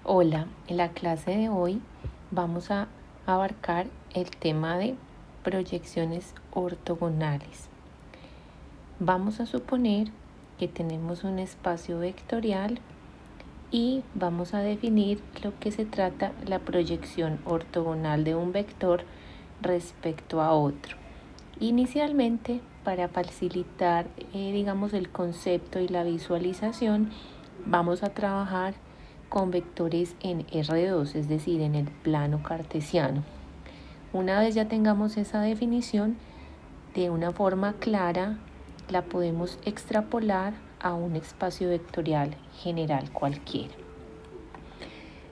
Hola, en la clase de hoy vamos a abarcar el tema de proyecciones ortogonales. Vamos a suponer que tenemos un espacio vectorial y vamos a definir lo que se trata la proyección ortogonal de un vector respecto a otro. Inicialmente, para facilitar el concepto y la visualización, vamos a trabajar con vectores en R2, es decir, en el plano cartesiano. Una vez ya tengamos esa definición, de una forma clara la podemos extrapolar a un espacio vectorial general cualquiera.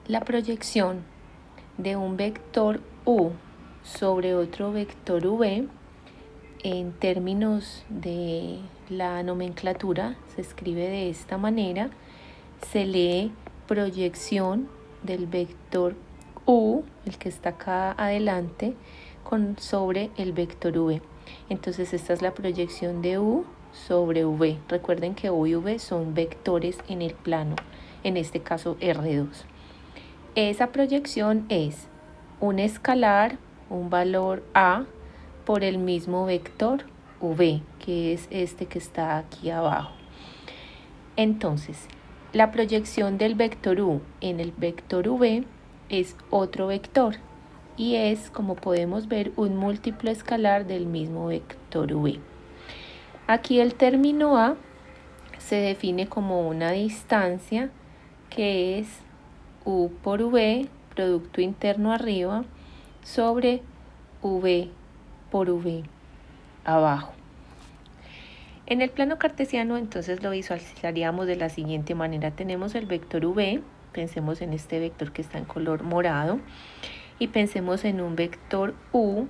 La proyección de un vector U sobre otro vector V, en términos de la nomenclatura, se escribe de esta manera: se lee proyección del vector U, el que está acá adelante, sobre el vector V. Entonces esta es la proyección de U sobre V. Recuerden que U y V son vectores en el plano, en este caso R2. Esa proyección es un escalar, un valor A, por el mismo vector V, que es este que está aquí abajo. Entonces, la proyección del vector U en el vector V es otro vector y es, como podemos ver, un múltiplo escalar del mismo vector V. Aquí el término A se define como una distancia que es U por V, producto interno arriba, sobre V por V abajo. En el plano cartesiano, entonces, lo visualizaríamos de la siguiente manera. Tenemos el vector V, pensemos en este vector que está en color morado, y pensemos en un vector U,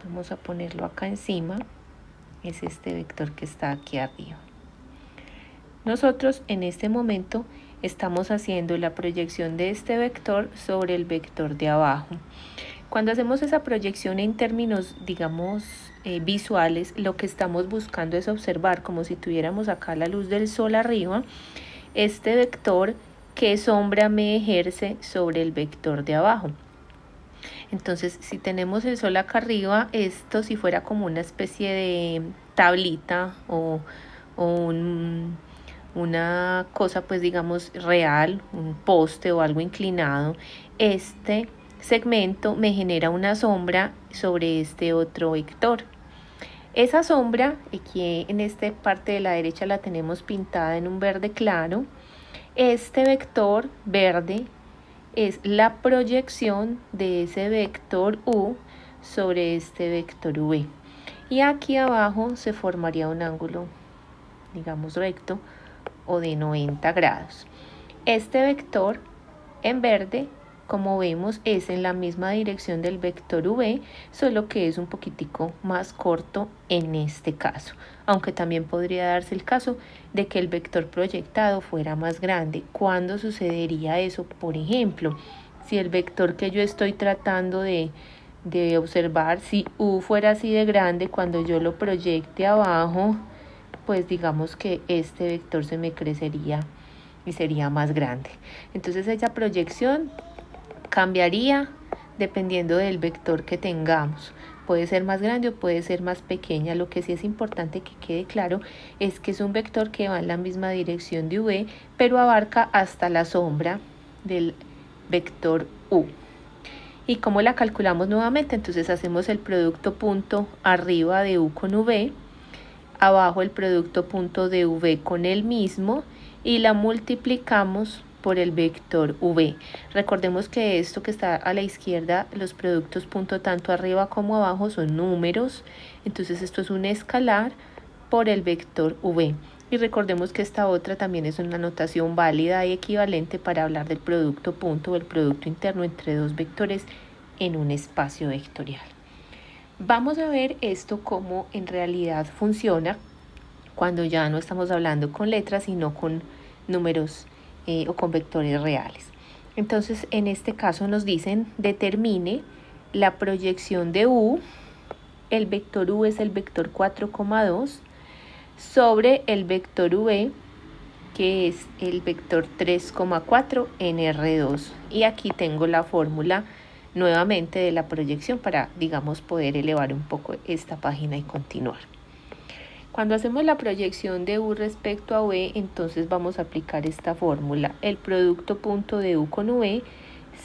vamos a ponerlo acá encima, es este vector que está aquí arriba. Nosotros en este momento estamos haciendo la proyección de este vector sobre el vector de abajo. Cuando hacemos esa proyección en términos, visuales, lo que estamos buscando es observar, como si tuviéramos acá la luz del sol arriba, este vector, qué sombra me ejerce sobre el vector de abajo. Entonces, si tenemos el sol acá arriba, esto si fuera como una especie de tablita o una cosa, pues digamos, real, un poste o algo inclinado, este segmento me genera una sombra sobre este otro vector. Esa sombra, aquí en esta parte de la derecha la tenemos pintada en un verde claro. Este vector verde es la proyección de ese vector U sobre este vector V. Y aquí abajo se formaría un ángulo, digamos, recto o de 90 grados. Este vector en verde, como vemos, es en la misma dirección del vector V, solo que es un poquitico más corto en este caso, aunque también podría darse el caso de que el vector proyectado fuera más grande. ¿Cuándo sucedería eso? Por ejemplo, si el vector que yo estoy tratando de observar, si U fuera así de grande, cuando yo lo proyecte abajo, pues digamos que este vector se me crecería y sería más grande. Entonces esa proyección cambiaría dependiendo del vector que tengamos. Puede ser más grande o puede ser más pequeña. Lo que sí es importante que quede claro es que es un vector que va en la misma dirección de V, pero abarca hasta la sombra del vector U. ¿Y cómo la calculamos nuevamente? Entonces hacemos el producto punto arriba de U con V, abajo el producto punto de V con el mismo, y la multiplicamos por el vector V. Recordemos que esto que está a la izquierda, los productos punto tanto arriba como abajo son números, entonces esto es un escalar por el vector V. Y recordemos que esta otra también es una notación válida y equivalente para hablar del producto punto o el producto interno entre dos vectores en un espacio vectorial. Vamos a ver esto cómo en realidad funciona cuando ya no estamos hablando con letras, sino con números o con vectores reales. Entonces, en este caso nos dicen, determine la proyección de U, el vector U es el vector 4,2, sobre el vector V que es el vector 3,4 en R2. Y aquí tengo la fórmula nuevamente de la proyección para, digamos, poder elevar un poco esta página y continuar. Cuando hacemos la proyección de U respecto a V, entonces vamos a aplicar esta fórmula. El producto punto de U con V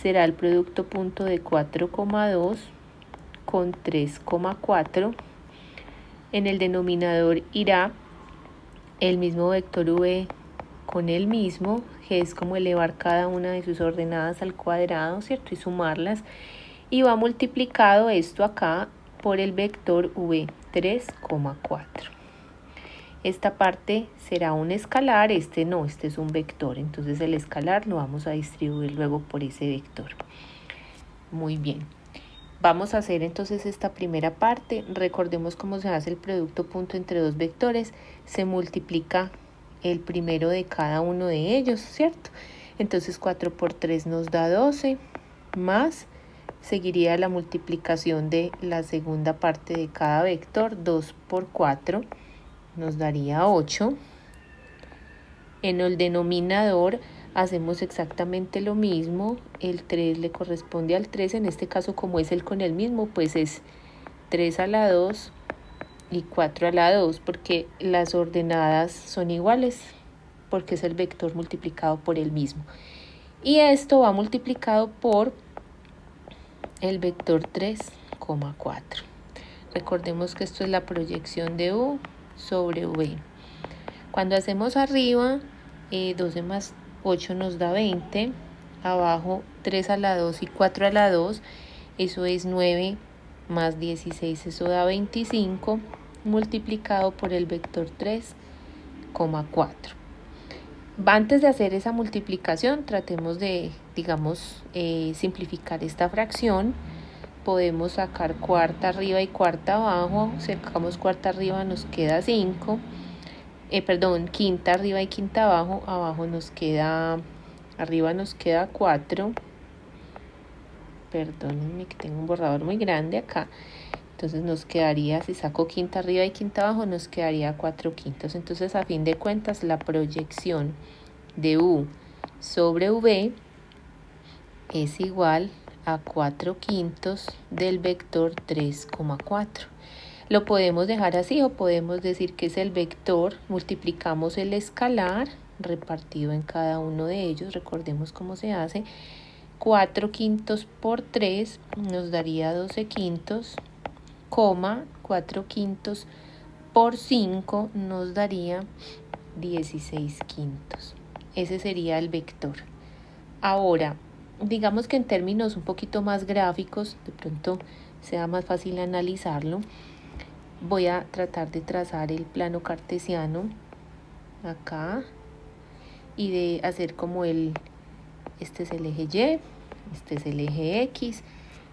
será el producto punto de 4,2 con 3,4. En el denominador irá el mismo vector V con el mismo, que es como elevar cada una de sus ordenadas al cuadrado, ¿cierto? Y sumarlas. Y va multiplicado esto acá por el vector V 3,4. Esta parte será un escalar, este no, este es un vector. Entonces el escalar lo vamos a distribuir luego por ese vector. Muy bien. Vamos a hacer entonces esta primera parte. Recordemos cómo se hace el producto punto entre dos vectores. Se multiplica el primero de cada uno de ellos, ¿cierto? Entonces 4 por 3 nos da 12, más seguiría la multiplicación de la segunda parte de cada vector. 2 por 4 nos daría 8. En el denominador hacemos exactamente lo mismo. El 3 le corresponde al 3. En este caso, como es el con el mismo, pues es 3 a la 2 y 4 a la 2, porque las ordenadas son iguales, porque es el vector multiplicado por el mismo. Y esto va multiplicado por el vector 3,4. Recordemos que esto es la proyección de U sobre V. Cuando hacemos arriba, 12 más 8 nos da 20. Abajo 3 a la 2 y 4 a la 2. Eso es 9 más 16. Eso da 25. Multiplicado por el vector 3,4. Antes de hacer esa multiplicación, tratemos de, digamos, simplificar esta fracción. Podemos sacar cuarta arriba y cuarta abajo. Sacamos cuarta arriba, nos queda 5. Quinta arriba y quinta abajo. Arriba nos queda 4. Perdónenme que tengo un borrador muy grande acá. Entonces nos quedaría, si saco quinta arriba y quinta abajo, nos quedaría 4 quintos. Entonces, a fin de cuentas, la proyección de U sobre V es igual a 4 quintos del vector 3,4. Lo podemos dejar así o podemos decir que es el vector, multiplicamos el escalar repartido en cada uno de ellos. Recordemos cómo se hace. 4 quintos por 3 nos daría 12 quintos, 4 quintos por 5 nos daría 16 quintos. Ese sería el vector. Ahora, digamos que en términos un poquito más gráficos, de pronto sea más fácil analizarlo. Voy a tratar de trazar el plano cartesiano acá y de hacer como este es el eje Y, este es el eje X.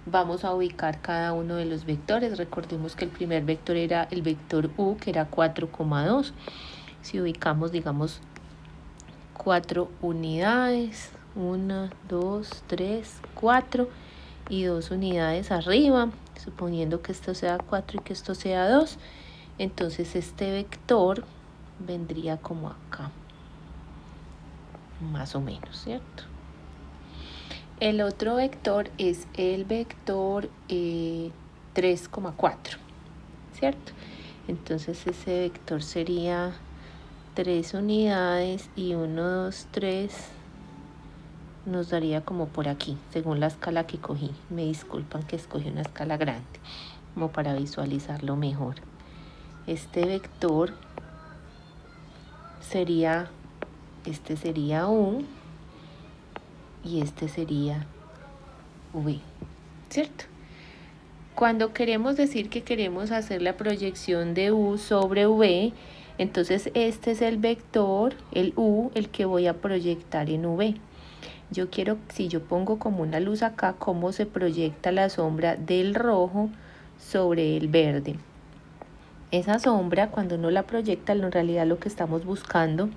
Vamos a ubicar cada uno de los vectores. Recordemos que el primer vector era el vector U, que era 4,2. Si ubicamos, digamos, 4 unidades, 1, 2, 3, 4 y 2 unidades arriba, suponiendo que esto sea 4 y que esto sea 2, entonces este vector vendría como acá, más o menos, ¿cierto? El otro vector es el vector 3,4, ¿cierto? Entonces ese vector sería 3 unidades y 1, 2, 3 nos daría como por aquí, según la escala que cogí. Me disculpan que escogí una escala grande, como para visualizarlo mejor. Este vector sería, este sería U y este sería V, ¿cierto? Cuando queremos decir que queremos hacer la proyección de U sobre V, entonces este es el vector, el U, el que voy a proyectar en V. Yo quiero, si yo pongo como una luz acá, cómo se proyecta la sombra del rojo sobre el verde. Esa sombra, cuando uno la proyecta, en realidad lo que estamos buscando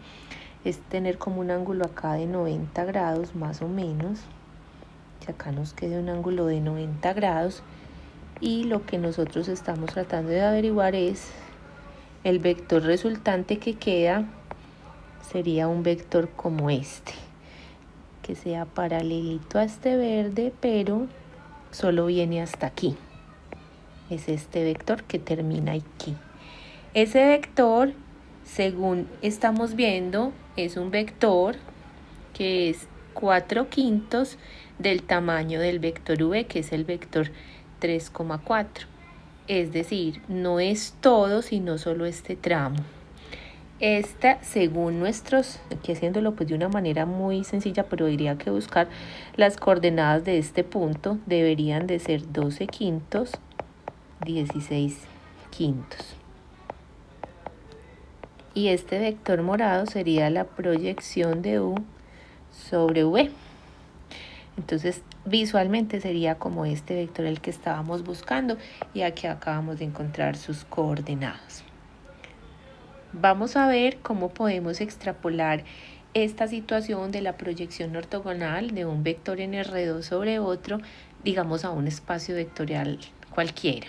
es tener como un ángulo acá de 90 grados más o menos. Que acá nos quede un ángulo de 90 grados. Y lo que nosotros estamos tratando de averiguar es el vector resultante que queda sería un vector como este, que sea paralelito a este verde, pero solo viene hasta aquí. Es este vector que termina aquí. Ese vector, según estamos viendo, es un vector que es 4/5 del tamaño del vector v, que es el vector 3,4. Es decir, no es todo, sino solo este tramo. Esta, según nuestros, aquí haciéndolo pues de una manera muy sencilla, pero diría que buscar las coordenadas de este punto deberían de ser 12/5, 16/5. Y este vector morado sería la proyección de u sobre v. Entonces visualmente sería como este vector el que estábamos buscando, y aquí acabamos de encontrar sus coordenadas. Vamos a ver cómo podemos extrapolar esta situación de la proyección ortogonal de un vector en R2 sobre otro, digamos a un espacio vectorial cualquiera.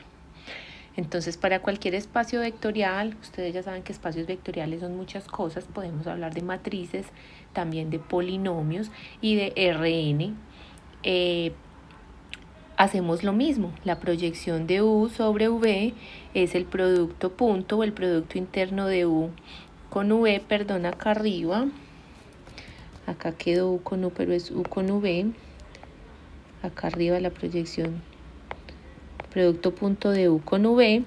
Entonces, para cualquier espacio vectorial, ustedes ya saben que espacios vectoriales son muchas cosas. Podemos hablar de matrices, también de polinomios y de Rn. Hacemos lo mismo. La proyección de u sobre v es el producto punto o el producto interno de u con v, perdón, acá arriba. Acá quedó u con u, pero es u con v. Acá arriba la proyección, producto punto de u con v.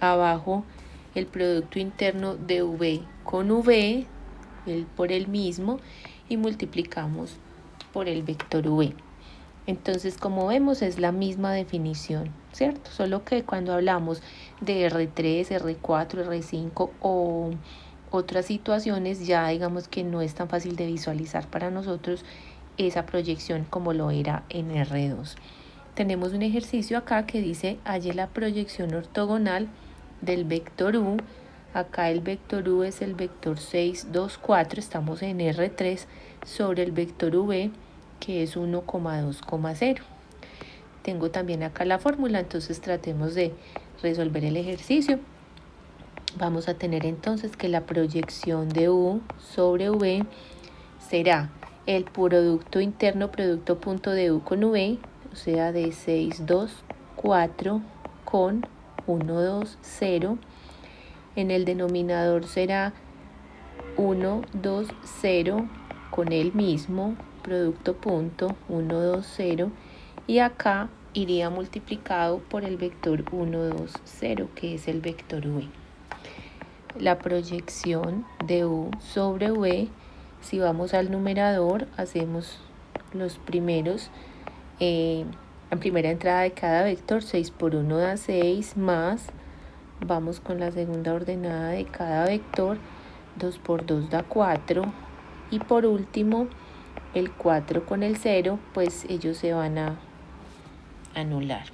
Abajo el producto interno de v con v, por el mismo, y multiplicamos por el vector v. Entonces, como vemos, es la misma definición, ¿cierto? Solo que cuando hablamos de R3, R4, R5 o otras situaciones, ya digamos que no es tan fácil de visualizar para nosotros esa proyección como lo era en R2. Tenemos un ejercicio acá que dice: halle la proyección ortogonal del vector u. Acá el vector u es el vector 6, 2, 4, estamos en R3, sobre el vector v, que es 1,2,0. Tengo también acá la fórmula, entonces tratemos de resolver el ejercicio. Vamos a tener entonces que la proyección de u sobre v será el producto interno, producto punto de u con v, o sea, de 6, 2, 4 con 1, 2, 0. En el denominador será 1, 2, 0 con el mismo producto punto 1, 2, 0, y acá iría multiplicado por el vector 1, 2, 0, que es el vector v. La proyección de u sobre v, si vamos al numerador, hacemos los primeros, la primera entrada de cada vector, 6 por 1 da 6, más, vamos con la segunda ordenada de cada vector, 2 por 2 da 4, y por último el 4 con el 0, pues ellos se van a anular.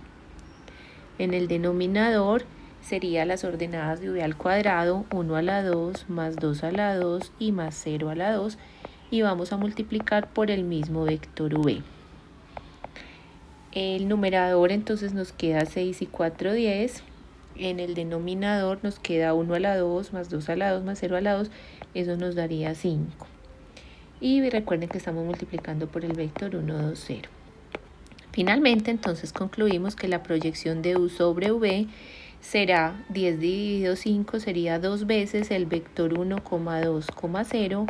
En el denominador serían las ordenadas de v al cuadrado, 1 a la 2, más 2 a la 2 y más 0 a la 2, y vamos a multiplicar por el mismo vector v. El numerador entonces nos queda 6 y 4, 10. En el denominador nos queda 1 a la 2, más 2 a la 2, más 0 a la 2, eso nos daría 5. Y recuerden que estamos multiplicando por el vector 1, 2, 0. Finalmente, entonces concluimos que la proyección de u sobre v será 10 dividido 5, sería 2 veces el vector 1,2,0,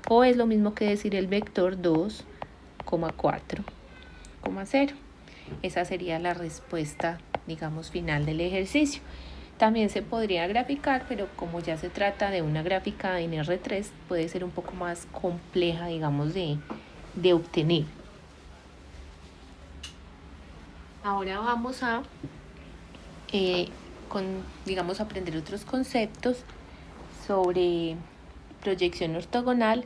o es lo mismo que decir el vector 2,4,0. Esa sería la respuesta, digamos, final del ejercicio. También se podría graficar, pero como ya se trata de una gráfica en R3, puede ser un poco más compleja, digamos, de obtener. Ahora vamos a, digamos, aprender otros conceptos sobre proyección ortogonal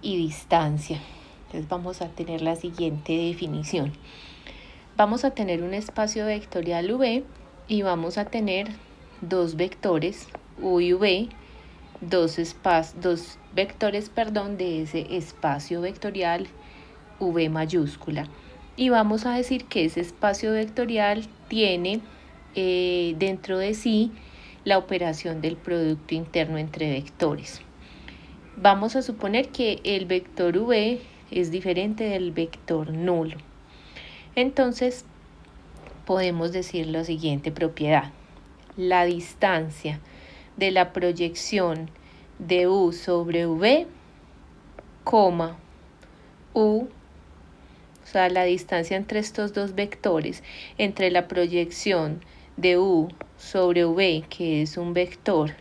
y distancia. Entonces vamos a tener la siguiente definición. Vamos a tener un espacio vectorial v y vamos a tener dos vectores u y v, dos vectores de ese espacio vectorial v mayúscula, y vamos a decir que ese espacio vectorial tiene dentro de sí la operación del producto interno entre vectores. Vamos a suponer que el vector v es diferente del vector nulo. Entonces, podemos decir la siguiente propiedad. La distancia de la proyección de u sobre v, coma, u, o sea, la distancia entre estos dos vectores, entre la proyección de u sobre v, que es un vector,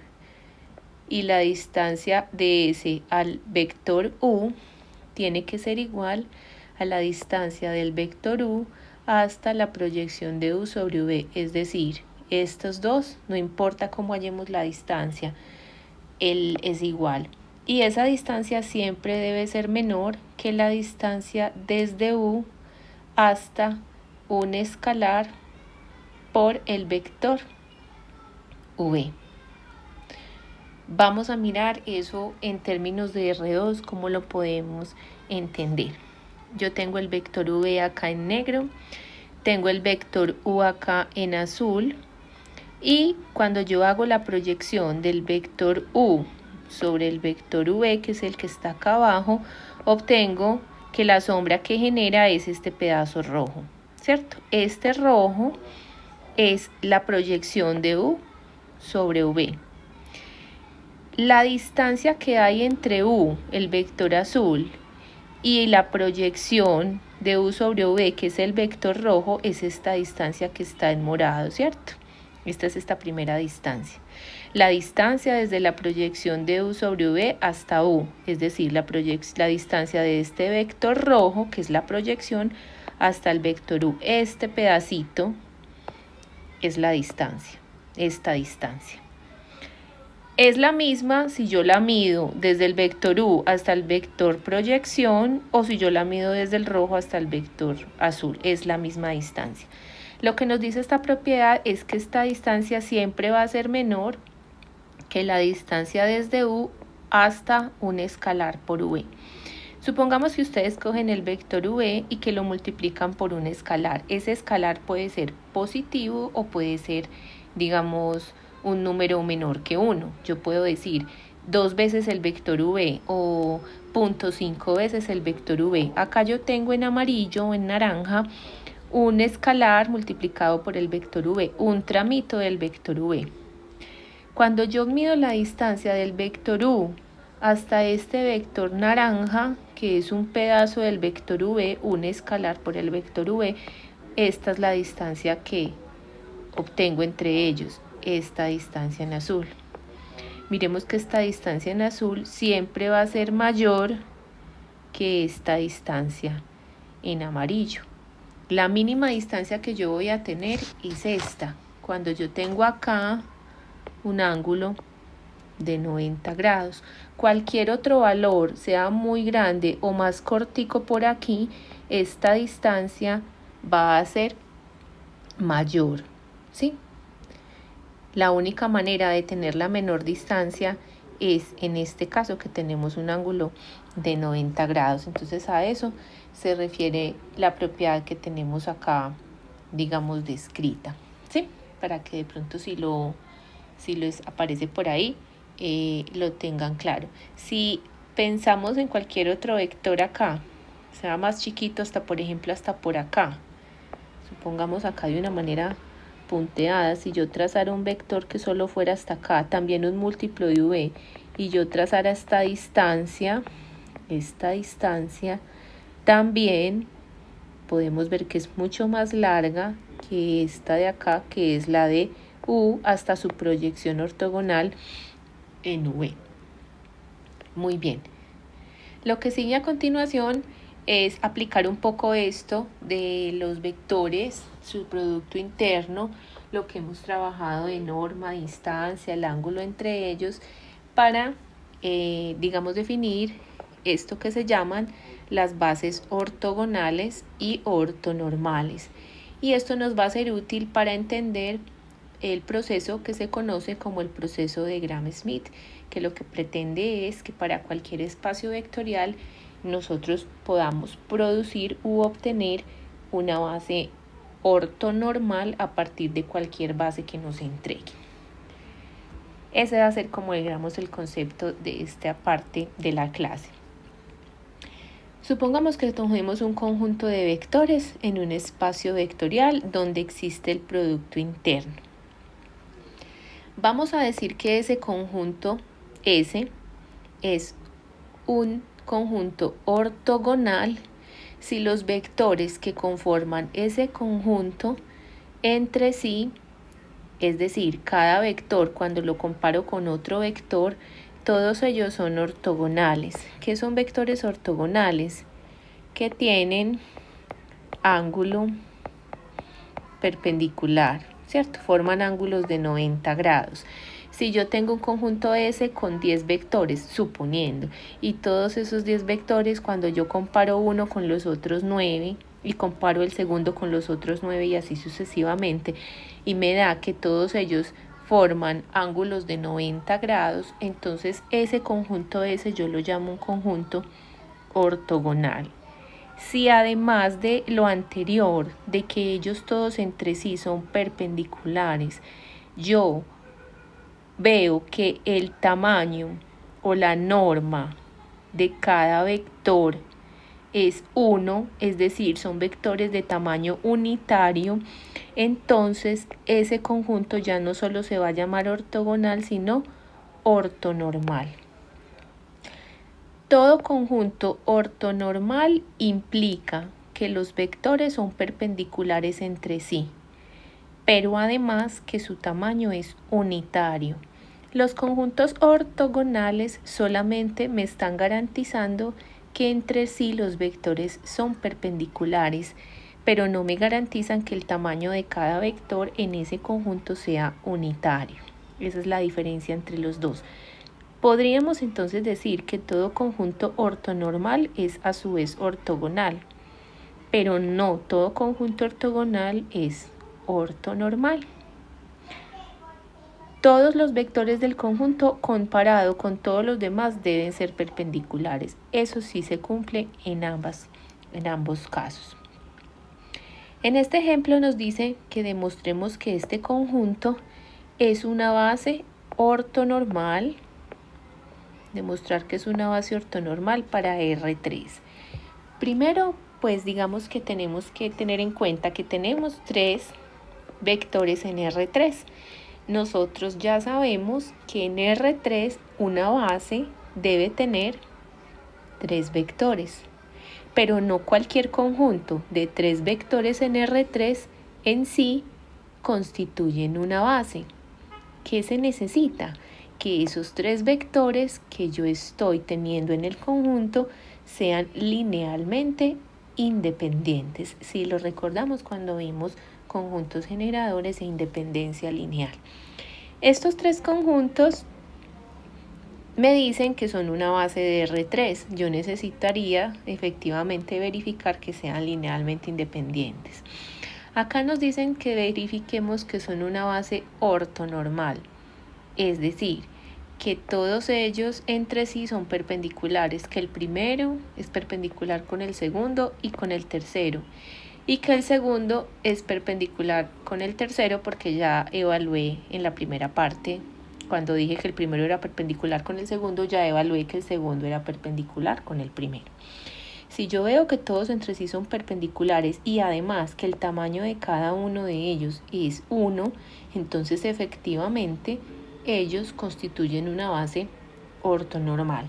y la distancia de S al vector u, tiene que ser igual a la distancia del vector u hasta la proyección de u sobre v, es decir, estos dos, no importa cómo hallemos la distancia, él es igual. Y esa distancia siempre debe ser menor que la distancia desde u hasta un escalar por el vector v. Vamos a mirar eso en términos de R2, cómo lo podemos entender. Yo tengo el vector v acá en negro, tengo el vector u acá en azul, y cuando yo hago la proyección del vector u sobre el vector v, que es el que está acá abajo, obtengo que la sombra que genera es este pedazo rojo, ¿cierto? Este rojo es la proyección de u sobre v. La distancia que hay entre u, el vector azul, y la proyección de u sobre v, que es el vector rojo, es esta distancia que está en morado, ¿cierto? Esta es esta primera distancia. La distancia desde la proyección de u sobre v hasta u, es decir, la distancia de este vector rojo, que es la proyección, hasta el vector u. Este pedacito es la distancia, esta distancia. Es la misma si yo la mido desde el vector u hasta el vector proyección o si yo la mido desde el rojo hasta el vector azul. Es la misma distancia. Lo que nos dice esta propiedad es que esta distancia siempre va a ser menor que la distancia desde u hasta un escalar por v. Supongamos que ustedes cogen el vector v y que lo multiplican por un escalar. Ese escalar puede ser positivo o puede ser, digamos, un número menor que 1. Yo puedo decir 2 veces el vector v o 0.5 veces el vector v. Acá yo tengo en amarillo o en naranja un escalar multiplicado por el vector v, un tramito del vector v. Cuando yo mido la distancia del vector u hasta este vector naranja, que es un pedazo del vector v, un escalar por el vector v, esta es la distancia que obtengo entre ellos, esta distancia en azul. Miremos que esta distancia en azul siempre va a ser mayor que esta distancia en amarillo. La mínima distancia que yo voy a tener es esta, cuando yo tengo acá un ángulo de 90 grados. Cualquier otro valor, sea muy grande o más cortico por aquí, esta distancia va a ser mayor, ¿sí? La única manera de tener la menor distancia es en este caso que tenemos un ángulo de 90 grados. Entonces a eso se refiere la propiedad que tenemos acá, digamos, descrita, ¿sí? Para que de pronto si les aparece por ahí, lo tengan claro. Si pensamos en cualquier otro vector acá, sea más chiquito hasta, por ejemplo, hasta por acá, supongamos acá de una manera punteada, si yo trazara un vector que solo fuera hasta acá, también un múltiplo de v, y yo trazara esta distancia también podemos ver que es mucho más larga que esta de acá, que es la de u hasta su proyección ortogonal en v. Muy bien. Lo que sigue a continuación es aplicar un poco esto de los vectores, su producto interno, lo que hemos trabajado de norma, distancia, el ángulo entre ellos, para, digamos, definir esto que se llaman las bases ortogonales y ortonormales. Y esto nos va a ser útil para entender el proceso que se conoce como el proceso de Gram-Schmidt, que lo que pretende es que para cualquier espacio vectorial nosotros podamos producir u obtener una base ortonormal a partir de cualquier base que nos entregue. Ese va a ser como digamos el concepto de esta parte de la clase. Supongamos que tomemos un conjunto de vectores en un espacio vectorial donde existe el producto interno. Vamos a decir que ese conjunto S es un conjunto ortogonal si los vectores que conforman ese conjunto entre sí, es decir, cada vector cuando lo comparo con otro vector, todos ellos son ortogonales. ¿Qué son vectores ortogonales? Que tienen ángulo perpendicular, ¿cierto? Forman ángulos de 90 grados. Si yo tengo un conjunto S con 10 vectores, suponiendo, y todos esos 10 vectores, cuando yo comparo uno con los otros 9 y comparo el segundo con los otros 9 y así sucesivamente, y me da que todos ellos forman ángulos de 90 grados, entonces ese conjunto S yo lo llamo un conjunto ortogonal. Si además de lo anterior, de que ellos todos entre sí son perpendiculares, yo veo que el tamaño o la norma de cada vector es 1, es decir, son vectores de tamaño unitario, entonces ese conjunto ya no solo se va a llamar ortogonal, sino ortonormal. Todo conjunto ortonormal implica que los vectores son perpendiculares entre sí, pero además que su tamaño es unitario. Los conjuntos ortogonales solamente me están garantizando que entre sí los vectores son perpendiculares, pero no me garantizan que el tamaño de cada vector en ese conjunto sea unitario. Esa es la diferencia entre los dos. Podríamos entonces decir que todo conjunto ortonormal es a su vez ortogonal, pero no todo conjunto ortogonal es ortonormal. Todos los vectores del conjunto comparado con todos los demás deben ser perpendiculares. Eso sí se cumple en ambos casos. En este ejemplo nos dice que demostremos que este conjunto es una base ortonormal. Demostrar que es una base ortonormal para R3. Primero, pues digamos que tenemos que tener en cuenta que tenemos 3 vectores en R3. Nosotros ya sabemos que en R3 una base debe tener 3 vectores, pero no cualquier conjunto de 3 vectores en R3 en sí constituyen una base. ¿Qué se necesita? Que esos 3 vectores que yo estoy teniendo en el conjunto sean linealmente independientes. Si lo recordamos cuando vimos conjuntos generadores e independencia lineal. Estos 3 conjuntos me dicen que son una base de R3. Yo necesitaría efectivamente verificar que sean linealmente independientes. Acá nos dicen que verifiquemos que son una base ortonormal, es decir, que todos ellos entre sí son perpendiculares, que el primero es perpendicular con el segundo y con el tercero, y que el segundo es perpendicular con el tercero porque ya evalué en la primera parte, cuando dije que el primero era perpendicular con el segundo, ya evalué que el segundo era perpendicular con el primero. Si yo veo que todos entre sí son perpendiculares y además que el tamaño de cada uno de ellos es 1, entonces efectivamente ellos constituyen una base ortonormal.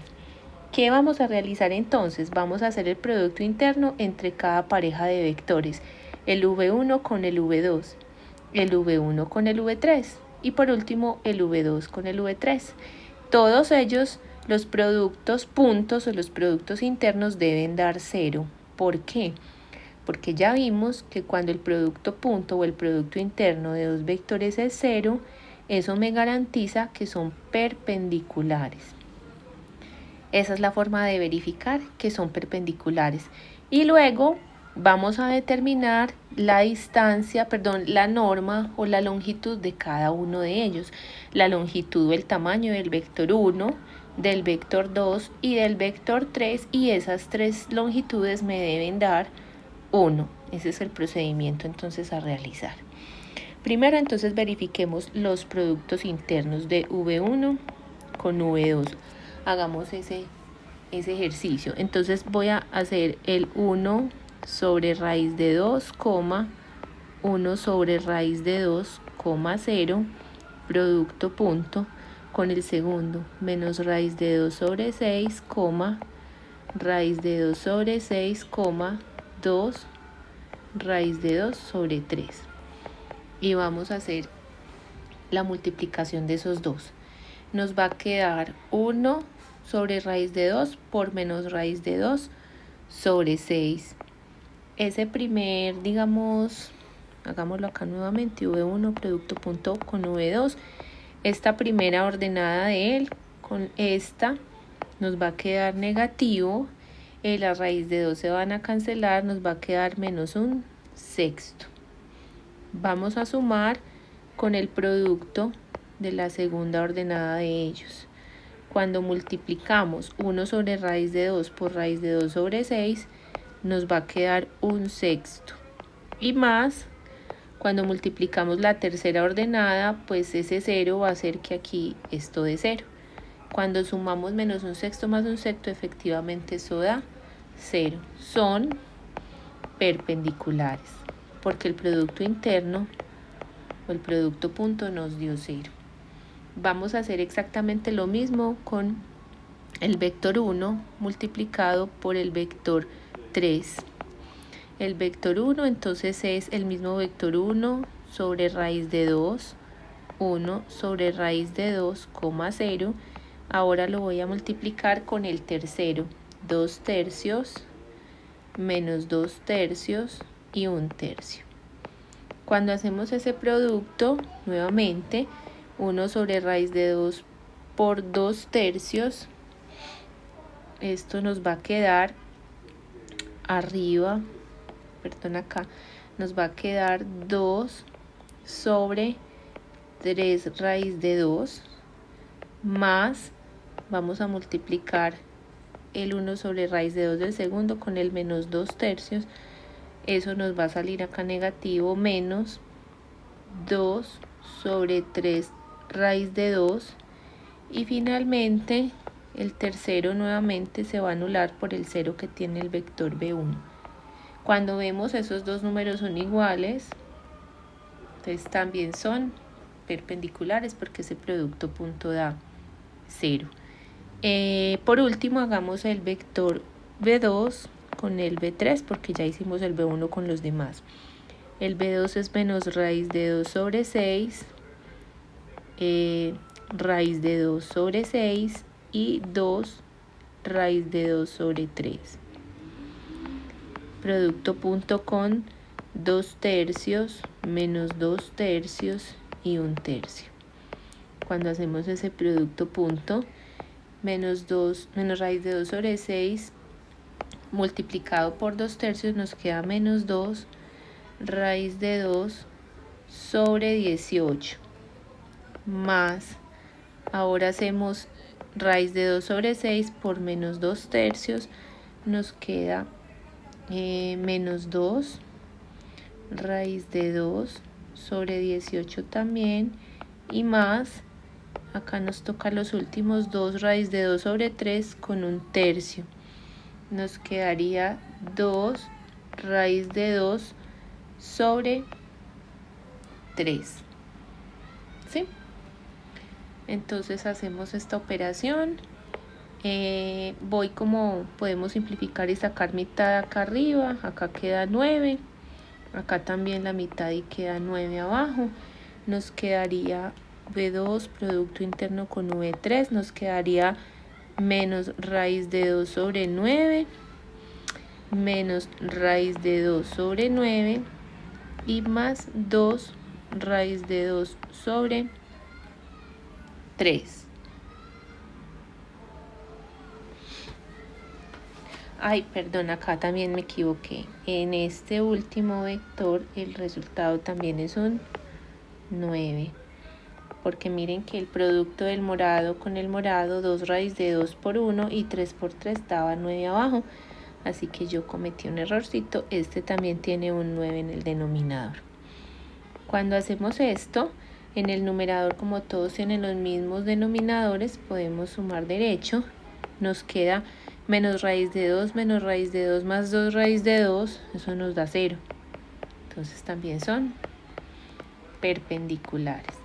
¿Qué vamos a realizar entonces? Vamos a hacer el producto interno entre cada pareja de vectores, el V1 con el V2, el V1 con el V3 y por último el V2 con el V3. Todos ellos, los productos puntos o los productos internos deben dar 0. ¿Por qué? Porque ya vimos que cuando el producto punto o el producto interno de dos vectores es 0, eso me garantiza que son perpendiculares. Esa es la forma de verificar que son perpendiculares. Y luego vamos a determinar la norma o la longitud de cada uno de ellos. La longitud o el tamaño del vector 1, del vector 2 y del vector 3, y esas 3 longitudes me deben dar 1. Ese es el procedimiento entonces a realizar. Primero entonces verifiquemos los productos internos de V1 con V2. Hagamos ese ejercicio. Entonces voy a hacer el 1 sobre raíz de 2, 1 sobre raíz de 2, 0, producto punto, con el segundo, menos raíz de 2 sobre 6, raíz de 2 sobre 6, 2, raíz de 2 sobre 3. Y vamos a hacer la multiplicación de esos dos. Nos va a quedar 1 sobre raíz de 2 por menos raíz de 2 sobre 6. Ese primer, digamos, hagámoslo acá nuevamente, V1 producto punto con V2. Esta primera ordenada de él con esta nos va a quedar negativo. La raíz de 2 se van a cancelar, nos va a quedar menos un sexto. Vamos a sumar con el producto de la segunda ordenada de ellos. Cuando multiplicamos 1 sobre raíz de 2 por raíz de 2 sobre 6, nos va a quedar un sexto. Y más, cuando multiplicamos la tercera ordenada, pues ese 0 va a hacer que aquí esto dé 0. Cuando sumamos menos un sexto más un sexto, efectivamente eso da 0. Son perpendiculares, porque el producto interno o el producto punto nos dio 0. Vamos a hacer exactamente lo mismo con el vector 1 multiplicado por el vector 3. El vector 1 entonces es el mismo vector 1 sobre raíz de 2, 1 sobre raíz de 2, 0. Ahora lo voy a multiplicar con el tercero, 2 tercios menos 2 tercios y 1 tercio. Cuando hacemos ese producto, nuevamente, 1 sobre raíz de 2 por 2 tercios, esto nos va a quedar arriba, perdón, acá, nos va a quedar 2 sobre 3 raíz de 2, más, vamos a multiplicar el 1 sobre raíz de 2 del segundo con el menos 2 tercios, eso nos va a salir acá negativo, menos 2 sobre 3 raíz de 2, y finalmente el tercero nuevamente se va a anular por el 0 que tiene el vector B1. Cuando vemos esos dos números son iguales, entonces también son perpendiculares porque ese producto punto da 0. Por último hagamos el vector B2 con el B3 porque ya hicimos el B1 con los demás. El B2 es menos raíz de 2 sobre 6, raíz de 2 sobre 6 y 2 raíz de 2 sobre 3. Producto punto con 2 tercios menos 2 tercios y 1 tercio. Cuando hacemos ese producto punto, menos raíz de 2 sobre 6 multiplicado por 2 tercios nos queda menos 2 raíz de 2 sobre 18, más, ahora hacemos raíz de 2 sobre 6 por menos 2 tercios, nos queda menos 2 raíz de 2 sobre 18 también, y más, acá nos toca los últimos 2 raíz de 2 sobre 3 con 1 tercio, nos quedaría 2 raíz de 2 sobre 3. ¿Sí? Entonces hacemos esta operación. Voy como podemos simplificar y sacar mitad acá arriba. Acá queda 9. Acá también la mitad y queda 9 abajo. Nos quedaría V2 producto interno con V3. Nos quedaría menos raíz de 2 sobre 9. Menos raíz de 2 sobre 9. Y más 2 raíz de 2 sobre 3. Ay, perdón, acá también me equivoqué. En este último vector el resultado también es un 9. Porque miren que el producto del morado con el morado, 2 raíz de 2 por 1 y 3 por 3 daba 9 abajo. Así que yo cometí un errorcito. Este también tiene un 9 en el denominador. Cuando hacemos esto, en el numerador, como todos tienen los mismos denominadores, podemos sumar derecho. Nos queda menos raíz de 2 menos raíz de 2 más 2 raíz de 2, eso nos da 0. Entonces también son perpendiculares.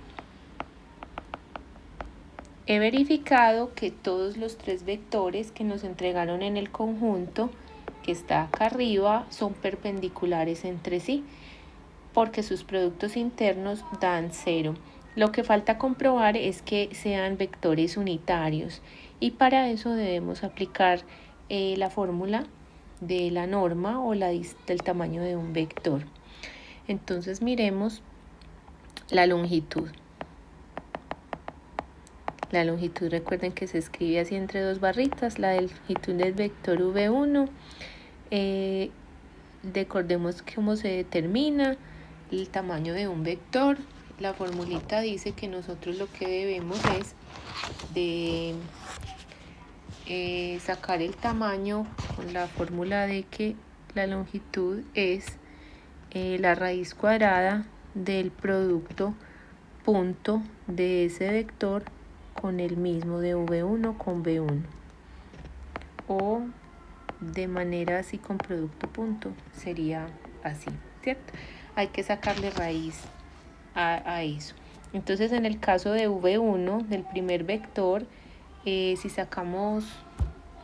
He verificado que todos los tres vectores que nos entregaron en el conjunto que está acá arriba son perpendiculares entre sí, porque sus productos internos dan 0. Lo que falta comprobar es que sean vectores unitarios, y para eso debemos aplicar la fórmula de la norma o del tamaño de un vector. Entonces miremos la longitud. La longitud, recuerden que se escribe así entre dos barritas, la longitud del vector V1. Recordemos cómo se determina el tamaño de un vector. La formulita dice que nosotros lo que debemos es de sacar el tamaño con la fórmula de que la longitud es la raíz cuadrada del producto punto de ese vector con el mismo de V1 con V1, o de manera así con producto punto sería así, ¿cierto? Hay que sacarle raíz a eso. Entonces en el caso de V1 del primer vector, si sacamos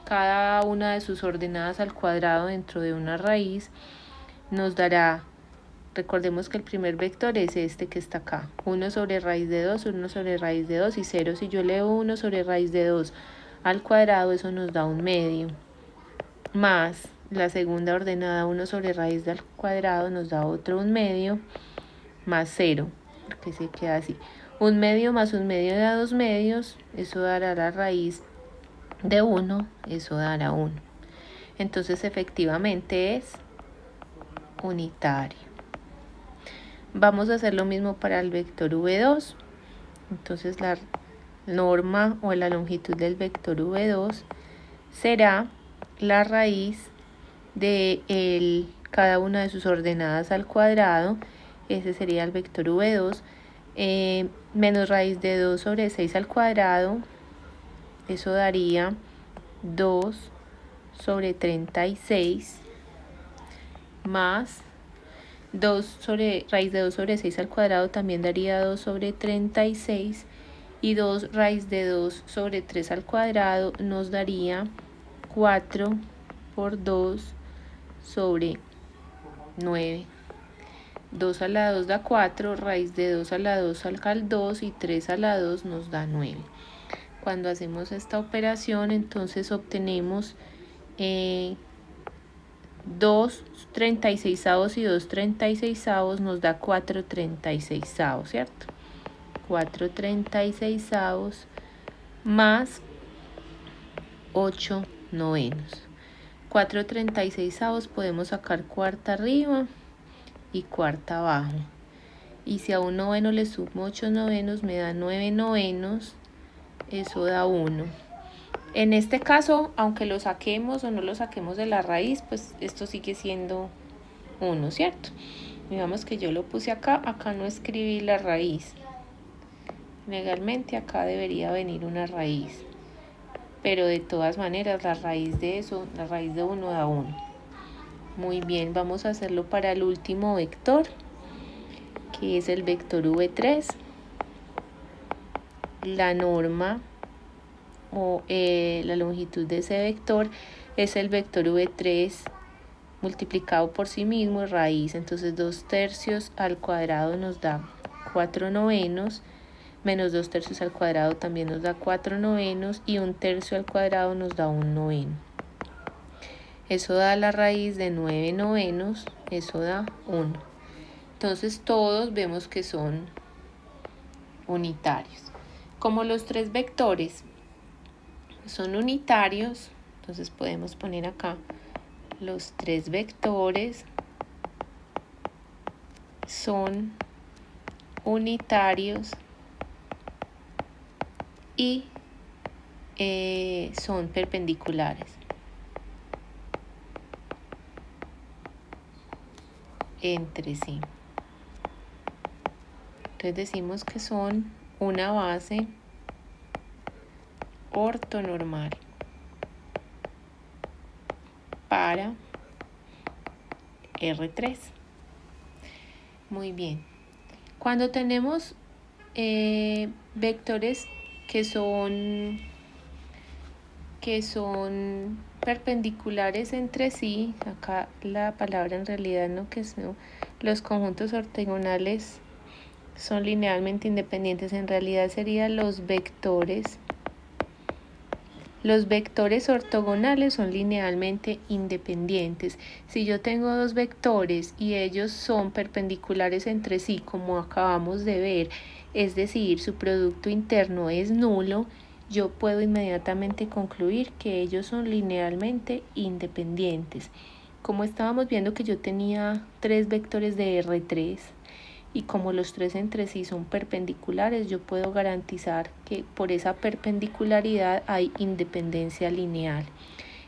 cada una de sus ordenadas al cuadrado dentro de una raíz, nos dará, recordemos que el primer vector es este que está acá, 1 sobre raíz de 2, 1 sobre raíz de 2 y 0. Si yo elevo 1 sobre raíz de 2 al cuadrado, eso nos da 1/2, más la segunda ordenada 1 sobre raíz del cuadrado nos da otro 1/2, más 0, porque se queda así. 1/2 más 1/2 da 2/2, eso dará la raíz de 1, eso dará 1. Entonces efectivamente es unitario. Vamos a hacer lo mismo para el vector V2. Entonces la norma o la longitud del vector V2 será la raíz de cada una de sus ordenadas al cuadrado. Ese sería el vector V2, menos raíz de 2 sobre 6 al cuadrado, eso daría 2 sobre 36, más 2 sobre raíz de 2 sobre 6 al cuadrado también daría 2 sobre 36, y 2 raíz de 2 sobre 3 al cuadrado nos daría 4 por 2 sobre 9. 2 a la 2 da 4, raíz de 2 a la 2 saca el 2 y 3 a la 2 nos da 9. Cuando hacemos esta operación, entonces obtenemos 2/36 y 2/36 nos da 4/36, ¿cierto? 4/36 más 8/9. 4/36 podemos sacar cuarta arriba y cuarta abajo. Y si a un noveno le sumo 8/9 me da 9/9, eso da 1. En este caso, aunque lo saquemos o no lo saquemos de la raíz, pues esto sigue siendo 1, ¿cierto? Digamos que yo lo puse acá no escribí la raíz. Legalmente acá debería venir una raíz, pero de todas maneras la raíz de eso, la raíz de 1 da 1. Muy bien, vamos a hacerlo para el último vector, que es el vector V3. La norma o la longitud de ese vector es el vector V3 multiplicado por sí mismo y raíz. Entonces 2/3 al cuadrado nos da 4/9, menos 2/3 al cuadrado también nos da 4/9, y 1/3 al cuadrado nos da 1/9. Eso da la raíz de 9/9, eso da 1. Entonces todos vemos que son unitarios. Como los tres vectores son unitarios, entonces podemos poner acá los tres vectores son unitarios y son perpendiculares entre sí. Entonces decimos que son una base ortonormal para R3. Muy bien. Cuando tenemos vectores que son perpendiculares entre sí, acá la palabra en realidad no, que son los conjuntos ortogonales son linealmente independientes, en realidad serían los vectores. Los vectores ortogonales son linealmente independientes. Si yo tengo dos vectores y ellos son perpendiculares entre sí, como acabamos de ver, es decir, su producto interno es nulo, yo puedo inmediatamente concluir que ellos son linealmente independientes. Como estábamos viendo que yo tenía tres vectores de R3, y como los tres entre sí son perpendiculares, yo puedo garantizar que por esa perpendicularidad hay independencia lineal.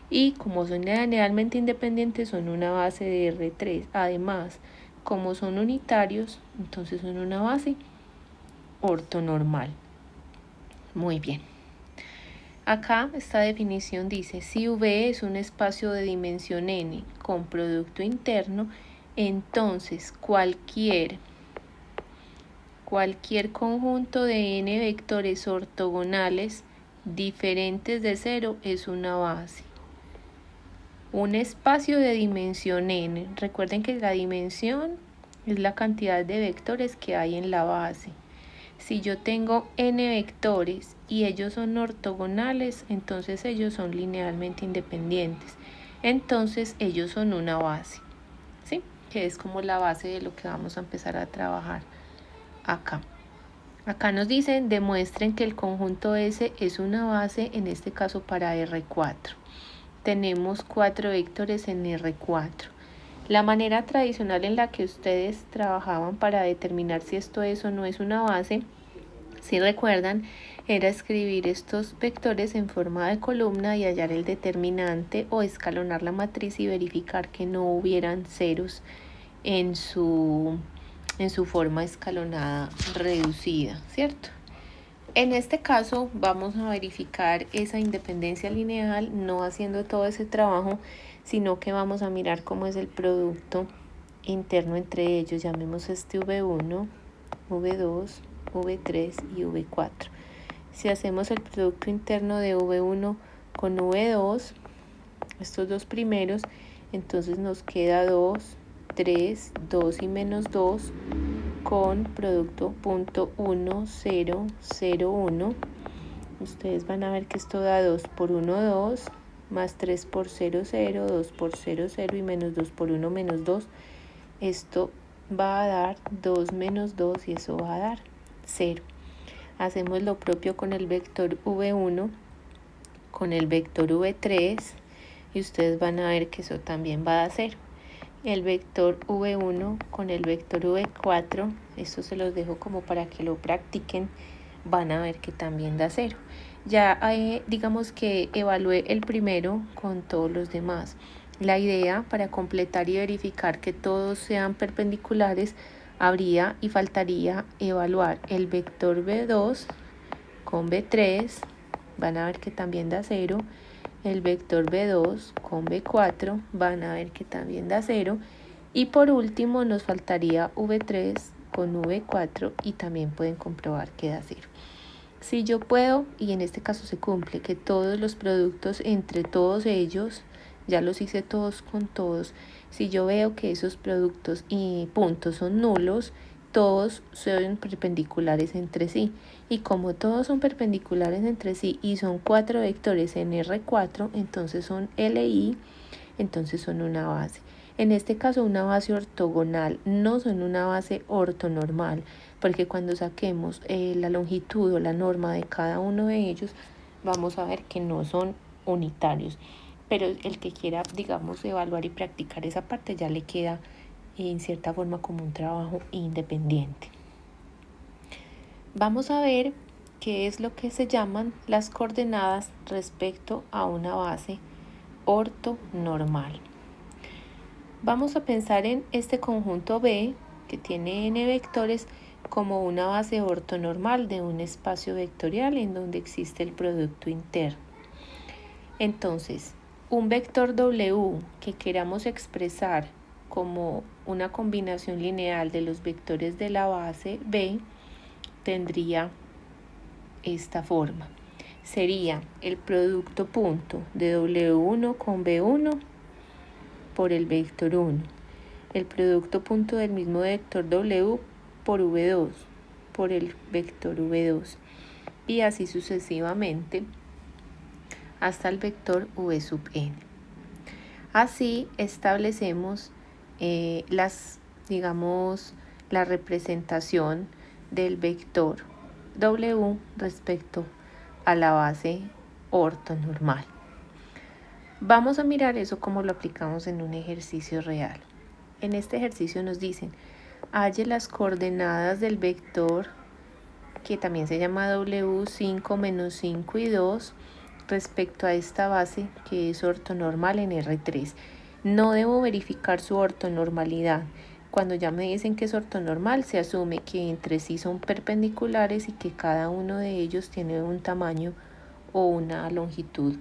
Y como son linealmente independientes, son una base de R3. Además, como son unitarios, entonces son una base ortonormal. Muy bien. Acá esta definición dice, si V es un espacio de dimensión n con producto interno, entonces cualquier conjunto de n vectores ortogonales diferentes de 0 es una base. Un espacio de dimensión n. Recuerden que la dimensión es la cantidad de vectores que hay en la base. Si yo tengo n vectores y ellos son ortogonales, entonces ellos son linealmente independientes. Entonces ellos son una base, ¿sí? Que es como la base de lo que vamos a empezar a trabajar acá. Acá nos dicen, demuestren que el conjunto S es una base, en este caso para R4. Tenemos 4 vectores en R4. La manera tradicional en la que ustedes trabajaban para determinar si esto es o no es una base, si recuerdan, era escribir estos vectores en forma de columna y hallar el determinante o escalonar la matriz y verificar que no hubieran ceros en su forma escalonada reducida, ¿cierto? En este caso vamos a verificar esa independencia lineal, no haciendo todo ese trabajo, sino que vamos a mirar cómo es el producto interno entre ellos. Llamemos este V1, V2, V3 y V4. Si hacemos el producto interno de V1 con V2, estos dos primeros, entonces nos queda 2, 3, 2 y menos 2 con producto punto 1, 0, 0, 1. Ustedes van a ver que esto da 2 por 1, 2, más 3 por 0, 0, 2 por 0, 0 y menos 2 por 1, menos 2. Esto va a dar 2 menos 2 y eso va a dar 0. Hacemos lo propio con el vector V1, con el vector V3 y ustedes van a ver que eso también va a dar 0. El vector V1 con el vector V4, esto se los dejo como para que lo practiquen, van a ver que también da 0. Ya digamos que evalué el primero con todos los demás. La idea para completar y verificar que todos sean perpendiculares, habría y faltaría evaluar el vector V2 con V3, van a ver que también da 0. El vector V2 con V4, van a ver que también da 0. Y por último nos faltaría V3 con V4 y también pueden comprobar que da 0. Si yo puedo, y en este caso se cumple, que todos los productos entre todos ellos, ya los hice todos con todos, si yo veo que esos productos y puntos son nulos, todos son perpendiculares entre sí. Y como todos son perpendiculares entre sí y son 4 vectores en R4, entonces son LI, entonces son una base. En este caso una base ortogonal, no son una base ortonormal, porque cuando saquemos la longitud o la norma de cada uno de ellos, vamos a ver que no son unitarios. Pero el que quiera, digamos, evaluar y practicar esa parte ya le queda en cierta forma como un trabajo independiente. Vamos a ver qué es lo que se llaman las coordenadas respecto a una base ortonormal. Vamos a pensar en este conjunto B que tiene n vectores, como una base ortonormal de un espacio vectorial en donde existe el producto interno. Entonces, un vector W que queramos expresar como una combinación lineal de los vectores de la base B tendría esta forma. Sería el producto punto de W1 con B1 por el vector 1, el producto punto del mismo vector W por V2 por el vector V2 y así sucesivamente hasta el vector V sub n. Así establecemos la representación del vector W respecto a la base ortonormal. Vamos a mirar eso como lo aplicamos en un ejercicio real. En este ejercicio nos dicen, halle las coordenadas del vector que también se llama W5 menos 5 y 2 respecto a esta base que es ortonormal en R3. No debo verificar su ortonormalidad. Cuando ya me dicen que es ortonormal, se asume que entre sí son perpendiculares y que cada uno de ellos tiene un tamaño o una longitud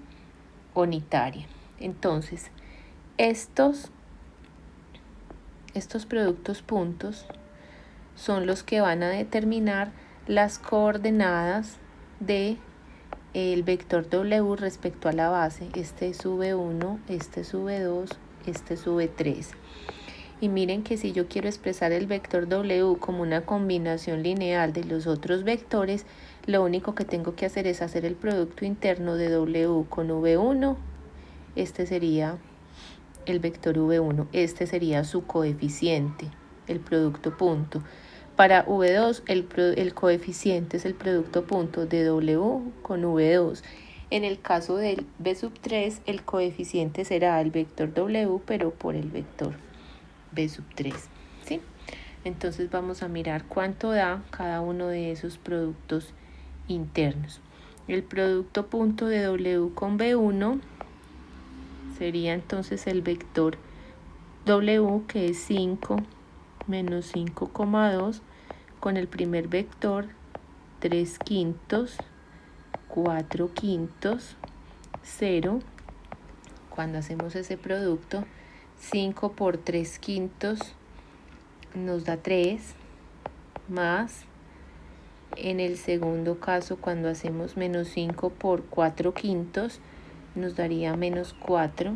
unitaria. Entonces, estos productos puntos son los que van a determinar las coordenadas de el vector W respecto a la base. Este es V1, este es V2, este es V3. Y miren que si yo quiero expresar el vector W como una combinación lineal de los otros vectores, lo único que tengo que hacer es hacer el producto interno de W con V1. Este sería el vector V1, este sería su coeficiente, el producto punto. Para V2 el coeficiente es el producto punto de W con V2. En el caso del B sub 3 el coeficiente será el vector W pero por el vector B sub 3. ¿Sí? Entonces vamos a mirar cuánto da cada uno de esos productos internos. El producto punto de W con B1 sería entonces el vector W, que es 5 menos 5,2, con el primer vector 3 quintos, 4 quintos, 0. Cuando hacemos ese producto, 5 por 3 quintos nos da 3, más en el segundo caso cuando hacemos menos 5 por 4 quintos nos daría menos 4.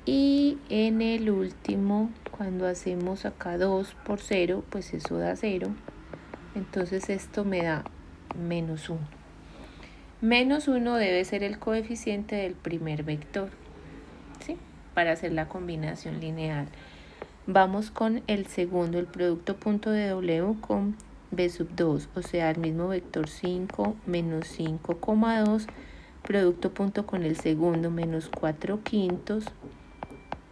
Y en el último, cuando hacemos acá 2 por 0, pues eso da 0. Entonces esto me da menos 1. Menos 1 debe ser el coeficiente del primer vector, ¿sí? Para hacer la combinación lineal. Vamos con el segundo, el producto punto de W con B sub 2, o sea, el mismo vector 5 menos 5,2, producto punto con el segundo, menos 4 quintos,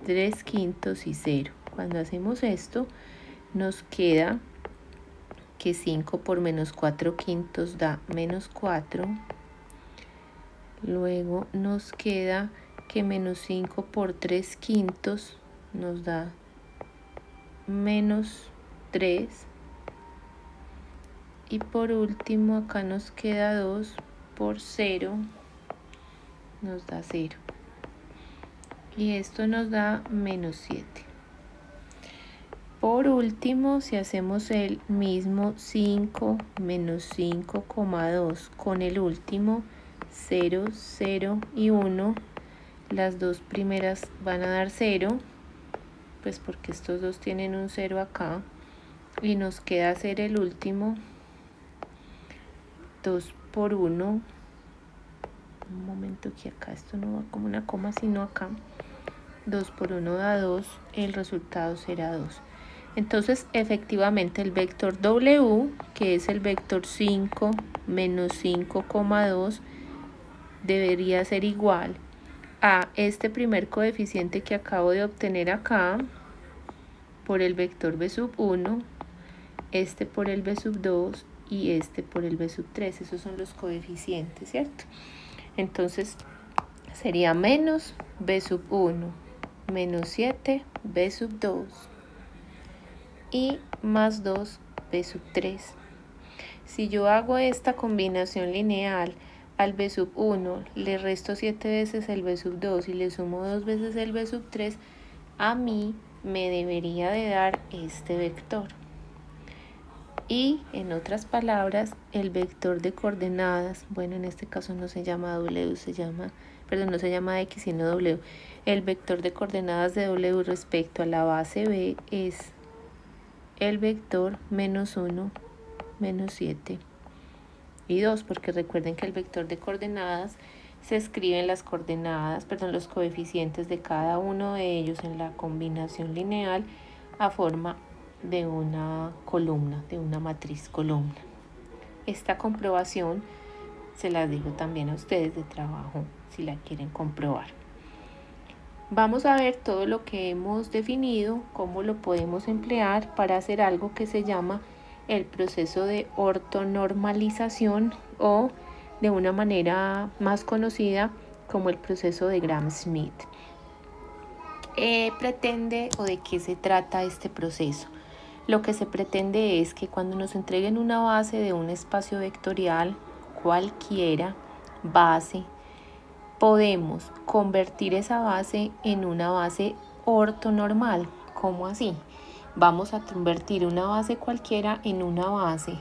3 quintos y 0. Cuando hacemos esto, nos queda que 5 por menos 4 quintos da menos 4. Luego nos queda que menos 5 por 3 quintos nos da menos 3. Y por último acá nos queda 2 por 0, nos da 0. Y esto nos da menos 7. Por último, si hacemos el mismo 5 menos 5,2 con el último 0, 0 y 1, las dos primeras van a dar 0, pues porque estos dos tienen un 0 acá, y nos queda hacer el último 2 por 1. Un momento que acá esto no va como una coma, sino acá. 2 por 1 da 2, el resultado será 2. Entonces, efectivamente, el vector W, que es el vector 5 menos 5,2, debería ser igual a este primer coeficiente que acabo de obtener acá, por el vector B sub 1, este por el B sub 2 y este por el B sub 3. Esos son los coeficientes, ¿cierto? Entonces, sería menos B sub 1 menos 7 B sub 2. y más 2 b sub 3. Si yo hago esta combinación lineal, al b sub 1 le resto 7 veces el b sub 2 y le sumo 2 veces el b sub 3, a mí me debería de dar este vector. Y en otras palabras, el vector de coordenadas, bueno, en este caso no se llama W, no se llama X sino W. El vector de coordenadas de W respecto a la base B es el vector menos 1, menos 7 y 2, porque recuerden que el vector de coordenadas se escriben las coordenadas, los coeficientes de cada uno de ellos en la combinación lineal a forma de una columna, de una matriz columna. Esta comprobación se las dejo también a ustedes de trabajo si la quieren comprobar. Vamos a ver todo lo que hemos definido, cómo lo podemos emplear para hacer algo que se llama el proceso de ortonormalización, o de una manera más conocida como el proceso de Gram-Schmidt. Pretende, o de qué se trata este proceso. Lo que se pretende es que cuando nos entreguen una base de un espacio vectorial, cualquiera base, podemos convertir esa base en una base ortonormal. ¿Cómo así? Vamos a convertir una base cualquiera en una base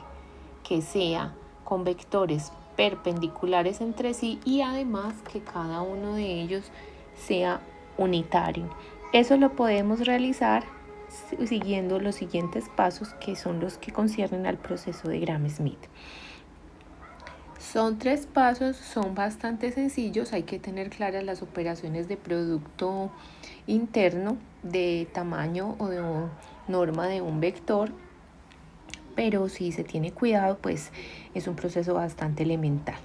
que sea con vectores perpendiculares entre sí y además que cada uno de ellos sea unitario. Eso lo podemos realizar siguiendo los siguientes pasos, que son los que conciernen al proceso de Gram-Schmidt. Son 3 pasos, son bastante sencillos, hay que tener claras las operaciones de producto interno, de tamaño o de norma de un vector, pero si se tiene cuidado, pues es un proceso bastante elemental.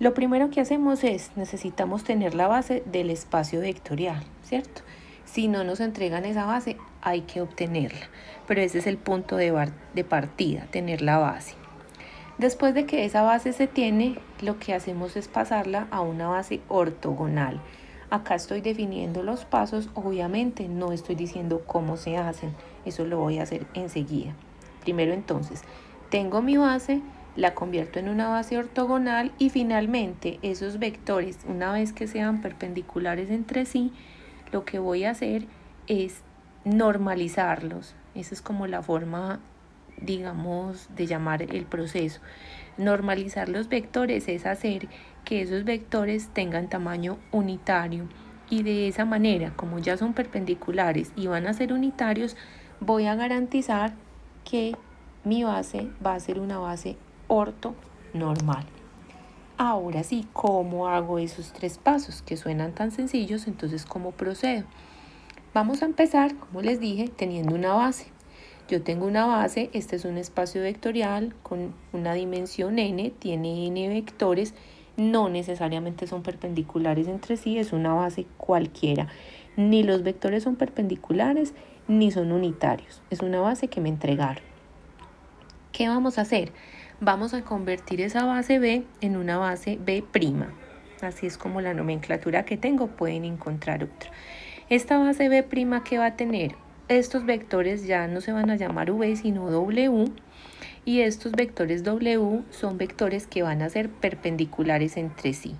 Lo primero que hacemos es, necesitamos tener la base del espacio vectorial, ¿cierto? Si no nos entregan esa base, hay que obtenerla, pero ese es el punto de partida, tener la base. Después de que esa base se tiene, lo que hacemos es pasarla a una base ortogonal. Acá estoy definiendo los pasos, obviamente no estoy diciendo cómo se hacen, eso lo voy a hacer enseguida. Primero entonces, tengo mi base, la convierto en una base ortogonal y finalmente esos vectores, una vez que sean perpendiculares entre sí, lo que voy a hacer es normalizarlos. Esa es como la forma, digamos, de llamar el proceso. Normalizar los vectores es hacer que esos vectores tengan tamaño unitario, y de esa manera, como ya son perpendiculares y van a ser unitarios, voy a garantizar que mi base va a ser una base ortonormal. Ahora sí, ¿cómo hago esos 3 pasos que suenan tan sencillos? Entonces, ¿cómo procedo? Vamos a empezar, como les dije, teniendo una base. Yo tengo una base, este es un espacio vectorial con una dimensión n, tiene n vectores, no necesariamente son perpendiculares entre sí, es una base cualquiera. Ni los vectores son perpendiculares ni son unitarios, es una base que me entregaron. ¿Qué vamos a hacer? Vamos a convertir esa base B en una base B'. Así es como la nomenclatura que tengo, pueden encontrar otra. Esta base B', ¿qué va a tener? Estos vectores ya no se van a llamar V sino W, y estos vectores W son vectores que van a ser perpendiculares entre sí.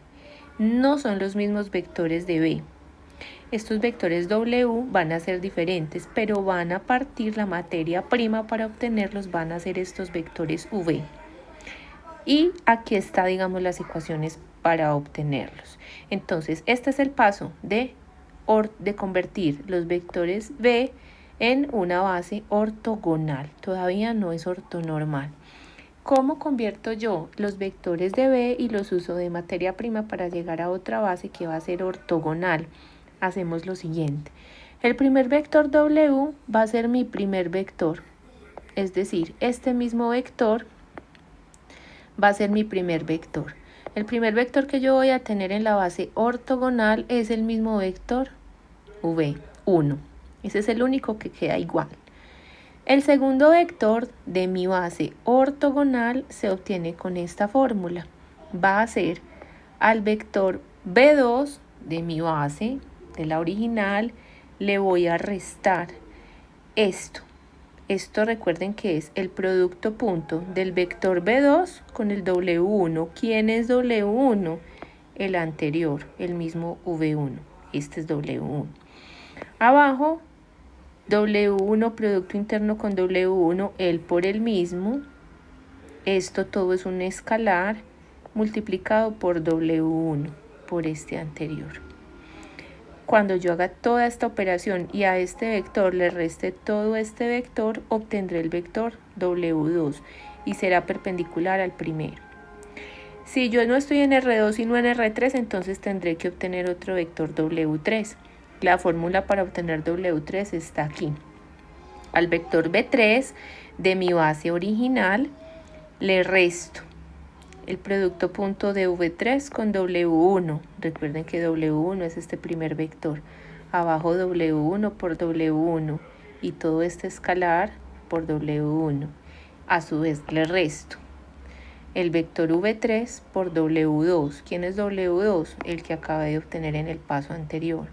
No son los mismos vectores de B. Estos vectores W van a ser diferentes, pero van a partir la materia prima para obtenerlos, van a ser estos vectores V. Y aquí está, digamos, las ecuaciones para obtenerlos. Entonces, este es el paso de convertir los vectores V en una base ortogonal. Todavía no es ortonormal. ¿Cómo convierto yo los vectores de B y los uso de materia prima para llegar a otra base que va a ser ortogonal? Hacemos lo siguiente. El primer vector W va a ser mi primer vector. Es decir, este mismo vector va a ser mi primer vector. El primer vector que yo voy a tener en la base ortogonal es el mismo vector V, 1. Ese es el único que queda igual. El segundo vector de mi base ortogonal se obtiene con esta fórmula. Va a ser al vector B2 de mi base, de la original, le voy a restar esto. Esto recuerden que es el producto punto del vector B2 con el W1. ¿Quién es W1? El anterior, el mismo V1. Este es W1. Abajo, W1 producto interno con W1, el por el mismo. Esto todo es un escalar multiplicado por W1, por este anterior. Cuando yo haga toda esta operación y a este vector le reste todo este vector, obtendré el vector W2 y será perpendicular al primero. Si yo no estoy en R2 sino en R3, entonces tendré que obtener otro vector W3. La fórmula para obtener W3 está aquí. Al vector B3 de mi base original le resto el producto punto de V3 con W1. Recuerden que W1 es este primer vector. Abajo W1 por W1 y todo este escalar por W1. A su vez le resto el vector V3 por W2. ¿Quién es W2? El que acabé de obtener en el paso anterior.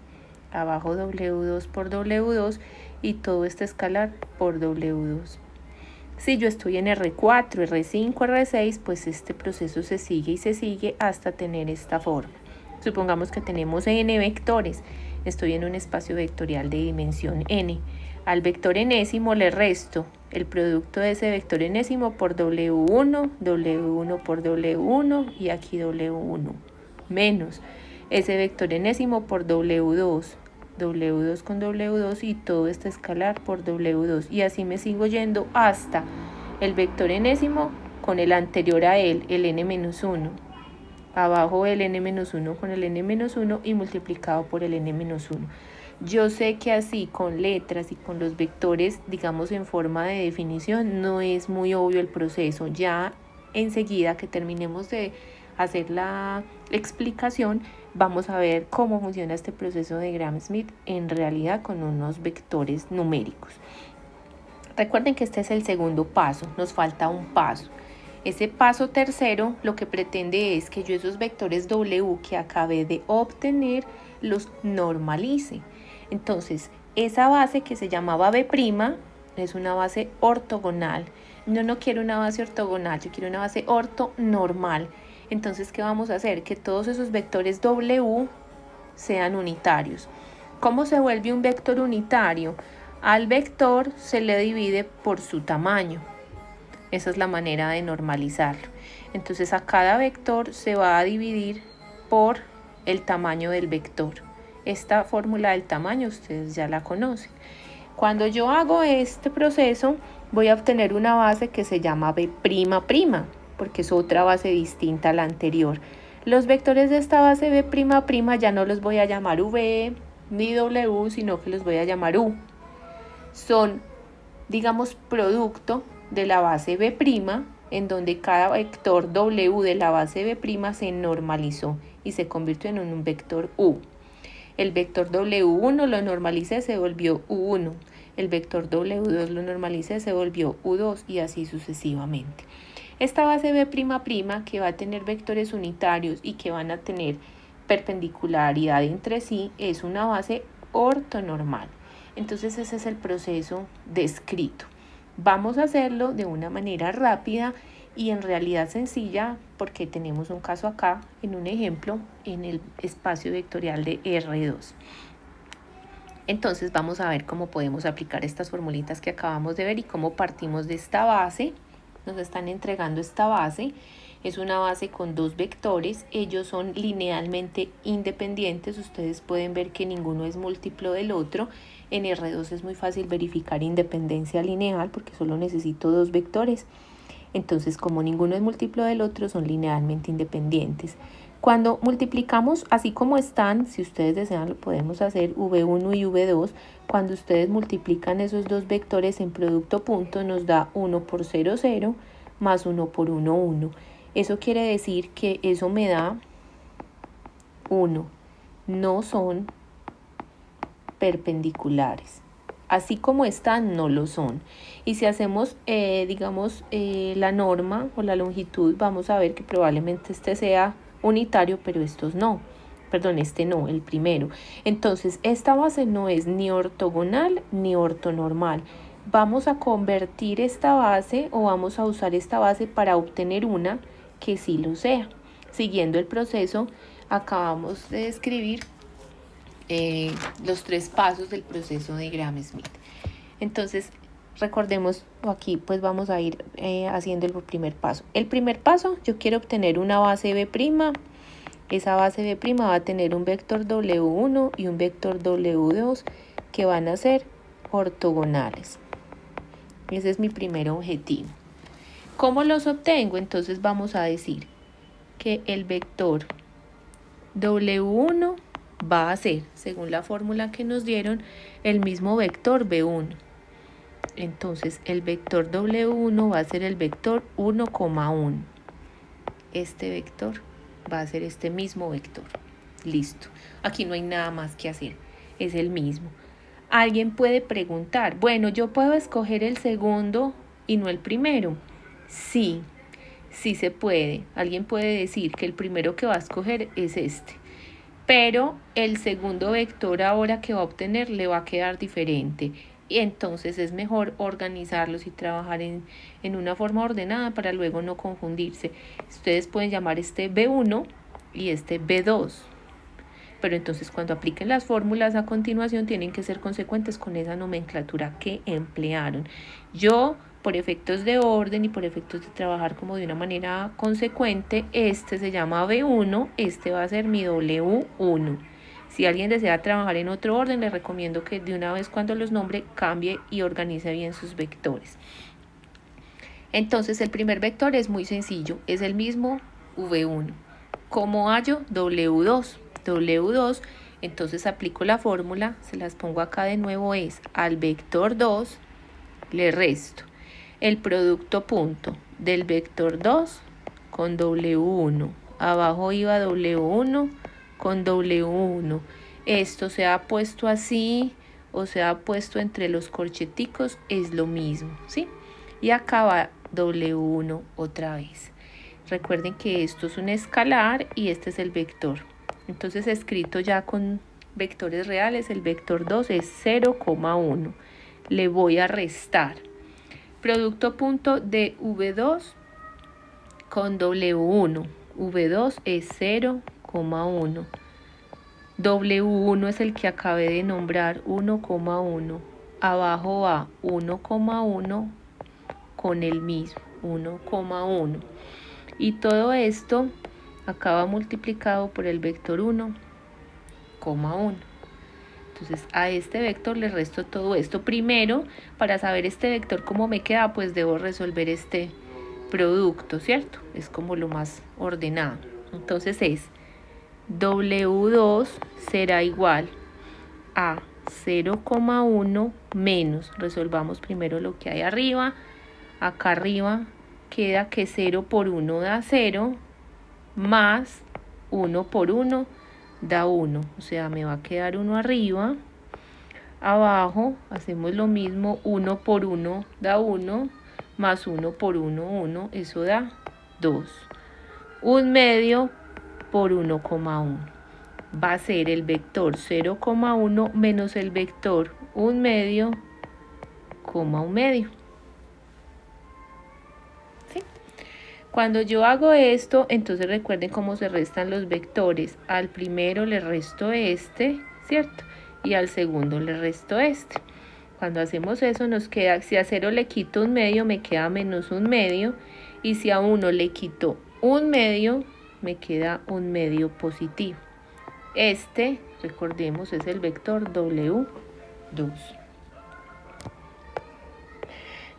Abajo W2 por W2 y todo este escalar por W2. Si yo estoy en R4, R5, R6, pues este proceso se sigue y se sigue hasta tener esta forma. Supongamos que tenemos n vectores. Estoy en un espacio vectorial de dimensión n. Al vector enésimo le resto el producto de ese vector enésimo por W1, W1 por W1 y aquí W1, menos ese vector enésimo por W2. W2 con W2 y todo este escalar por W2 y así me sigo yendo hasta el vector enésimo con el anterior a él, el n-1, abajo el n-1 con el n-1 y multiplicado por el n-1. Yo sé que así con letras y con los vectores, digamos en forma de definición, no es muy obvio el proceso. Ya enseguida que terminemos de hacer la explicación, vamos a ver cómo funciona este proceso de Gram-Schmidt en realidad con unos vectores numéricos. Recuerden que este es el segundo paso, nos falta un paso. Ese paso tercero lo que pretende es que yo esos vectores W que acabé de obtener los normalice. Entonces, esa base que se llamaba B' es una base ortogonal. No quiero una base ortogonal, yo quiero una base ortonormal. Entonces, ¿qué vamos a hacer? Que todos esos vectores W sean unitarios. ¿Cómo se vuelve un vector unitario? Al vector se le divide por su tamaño. Esa es la manera de normalizarlo. Entonces, a cada vector se va a dividir por el tamaño del vector. Esta fórmula del tamaño ustedes ya la conocen. Cuando yo hago este proceso, voy a obtener una base que se llama B'', porque es otra base distinta a la anterior. Los vectores de esta base B'' ya no los voy a llamar V ni W, sino que los voy a llamar U. Son, digamos, producto de la base B', en donde cada vector W de la base B' se normalizó y se convirtió en un vector U. El vector W1 lo normalicé, se volvió U1. El vector W2 lo normalicé, se volvió U2 y así sucesivamente. Esta base B'' que va a tener vectores unitarios y que van a tener perpendicularidad entre sí es una base ortonormal. Entonces ese es el proceso descrito. Vamos a hacerlo de una manera rápida y en realidad sencilla porque tenemos un caso acá en un ejemplo en el espacio vectorial de R2. Entonces vamos a ver cómo podemos aplicar estas formulitas que acabamos de ver y cómo partimos de esta base. Nos están entregando esta base. Es una base con dos vectores. Ellos son linealmente independientes. Ustedes pueden ver que ninguno es múltiplo del otro. En R2 es muy fácil verificar independencia lineal porque solo necesito dos vectores. Entonces, como ninguno es múltiplo del otro, son linealmente independientes. Cuando multiplicamos así como están, si ustedes desean lo podemos hacer V1 y V2. Cuando ustedes multiplican esos dos vectores en producto punto nos da 1 por 0, 0 más 1 por 1, 1. Eso quiere decir que eso me da 1. No son perpendiculares. Así como están, no lo son. Y si hacemos, la norma o la longitud, vamos a ver que probablemente este sea unitario, pero estos no. Perdón, este no, el primero. Entonces, esta base no es ni ortogonal ni ortonormal. vamos a convertir esta base o vamos a usar esta base para obtener una que sí lo sea. Siguiendo el proceso, acabamos de describir los 3 pasos del proceso de Gram-Schmidt. Entonces, recordemos, aquí pues vamos a ir haciendo el primer paso. El primer paso, yo quiero obtener una base B'. Esa base B' va a tener un vector W1 y un vector W2 que van a ser ortogonales. Ese es mi primer objetivo. ¿Cómo los obtengo? Entonces vamos a decir que el vector W1 va a ser, según la fórmula que nos dieron, el mismo vector B1. Entonces el vector W1 va a ser el vector 1,1. Este vector va a ser este mismo vector. Listo. Aquí no hay nada más que hacer. Es el mismo. Alguien puede preguntar, bueno, ¿yo puedo escoger el segundo y no el primero? Sí, sí se puede. Alguien puede decir que el primero que va a escoger es este. Pero el segundo vector ahora que va a obtener le va a quedar diferente. Y entonces es mejor organizarlos y trabajar en una forma ordenada para luego no confundirse. Ustedes pueden llamar este B1 y este B2. Pero entonces cuando apliquen las fórmulas a continuación tienen que ser consecuentes con esa nomenclatura que emplearon. Yo, por efectos de orden y por efectos de trabajar como de una manera consecuente, este se llama B1, este va a ser mi W1. Si alguien desea trabajar en otro orden, les recomiendo que de una vez cuando los nombre cambie y organice bien sus vectores. Entonces el primer vector es muy sencillo, es el mismo V1. ¿Cómo hallo? W2. W2, entonces aplico la fórmula, se las pongo acá de nuevo, es al vector 2 le resto el producto punto del vector 2 con W1. Abajo iba W1 con W1. Esto se ha puesto así o se ha puesto entre los corcheticos, es lo mismo, ¿sí? Y acá va W1 otra vez. Recuerden que esto es un escalar y este es el vector. Entonces, escrito ya con vectores reales, el vector 2 es 0,1. Le voy a restar. Producto punto de V2 con W1. V2 es 0,1. W1 es el que acabé de nombrar, 1,1. Abajo va 1,1 con el mismo, 1,1. Y todo esto acaba multiplicado por el vector 1,1. Entonces a este vector le resto todo esto. Primero, para saber este vector cómo me queda, pues debo resolver este producto, ¿cierto? Es como lo más ordenado. Entonces es W2 será igual a 0,1 menos, resolvamos primero lo que hay arriba. Acá arriba queda que 0 por 1 da 0, más 1 por 1 da 1, o sea, me va a quedar 1 arriba. Abajo hacemos lo mismo, 1 por 1 da 1, más 1 por 1, 1, eso da 2. 1 medio por 1,1. Va a ser el vector 0,1 menos el vector 1 medio, 1 medio. Cuando yo hago esto, entonces recuerden cómo se restan los vectores. Al primero le resto este, ¿cierto? Y al segundo le resto este. Cuando hacemos eso nos queda, si a 0 le quito 1 medio, me queda menos 1 medio. Y si a 1 le quito 1 medio, me queda 1 medio positivo. Este, recordemos, es el vector W2.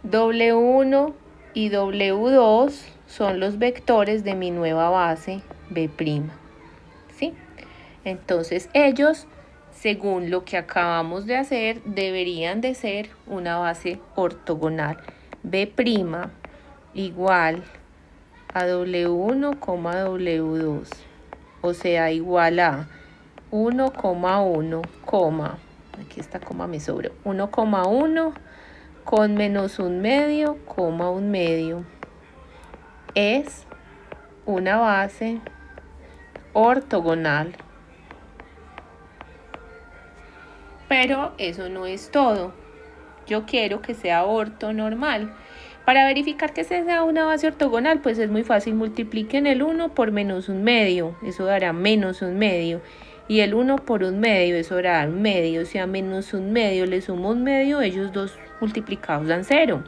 W1 y W2 son los vectores de mi nueva base B', ¿sí? Entonces ellos, según lo que acabamos de hacer, deberían de ser una base ortogonal. B' igual a W1, W2, o sea, igual a 1,1, aquí esta coma me sobra, 1,1 con menos 1 medio, 1 medio. Es una base ortogonal. Pero eso no es todo. yo quiero que sea ortonormal. Para verificar que sea una base ortogonal, pues es muy fácil, multipliquen el 1 por menos un medio, eso dará menos un medio, y el 1 por un medio, eso dará un medio. Si a menos un medio le sumo un medio, ellos dos multiplicados dan 0.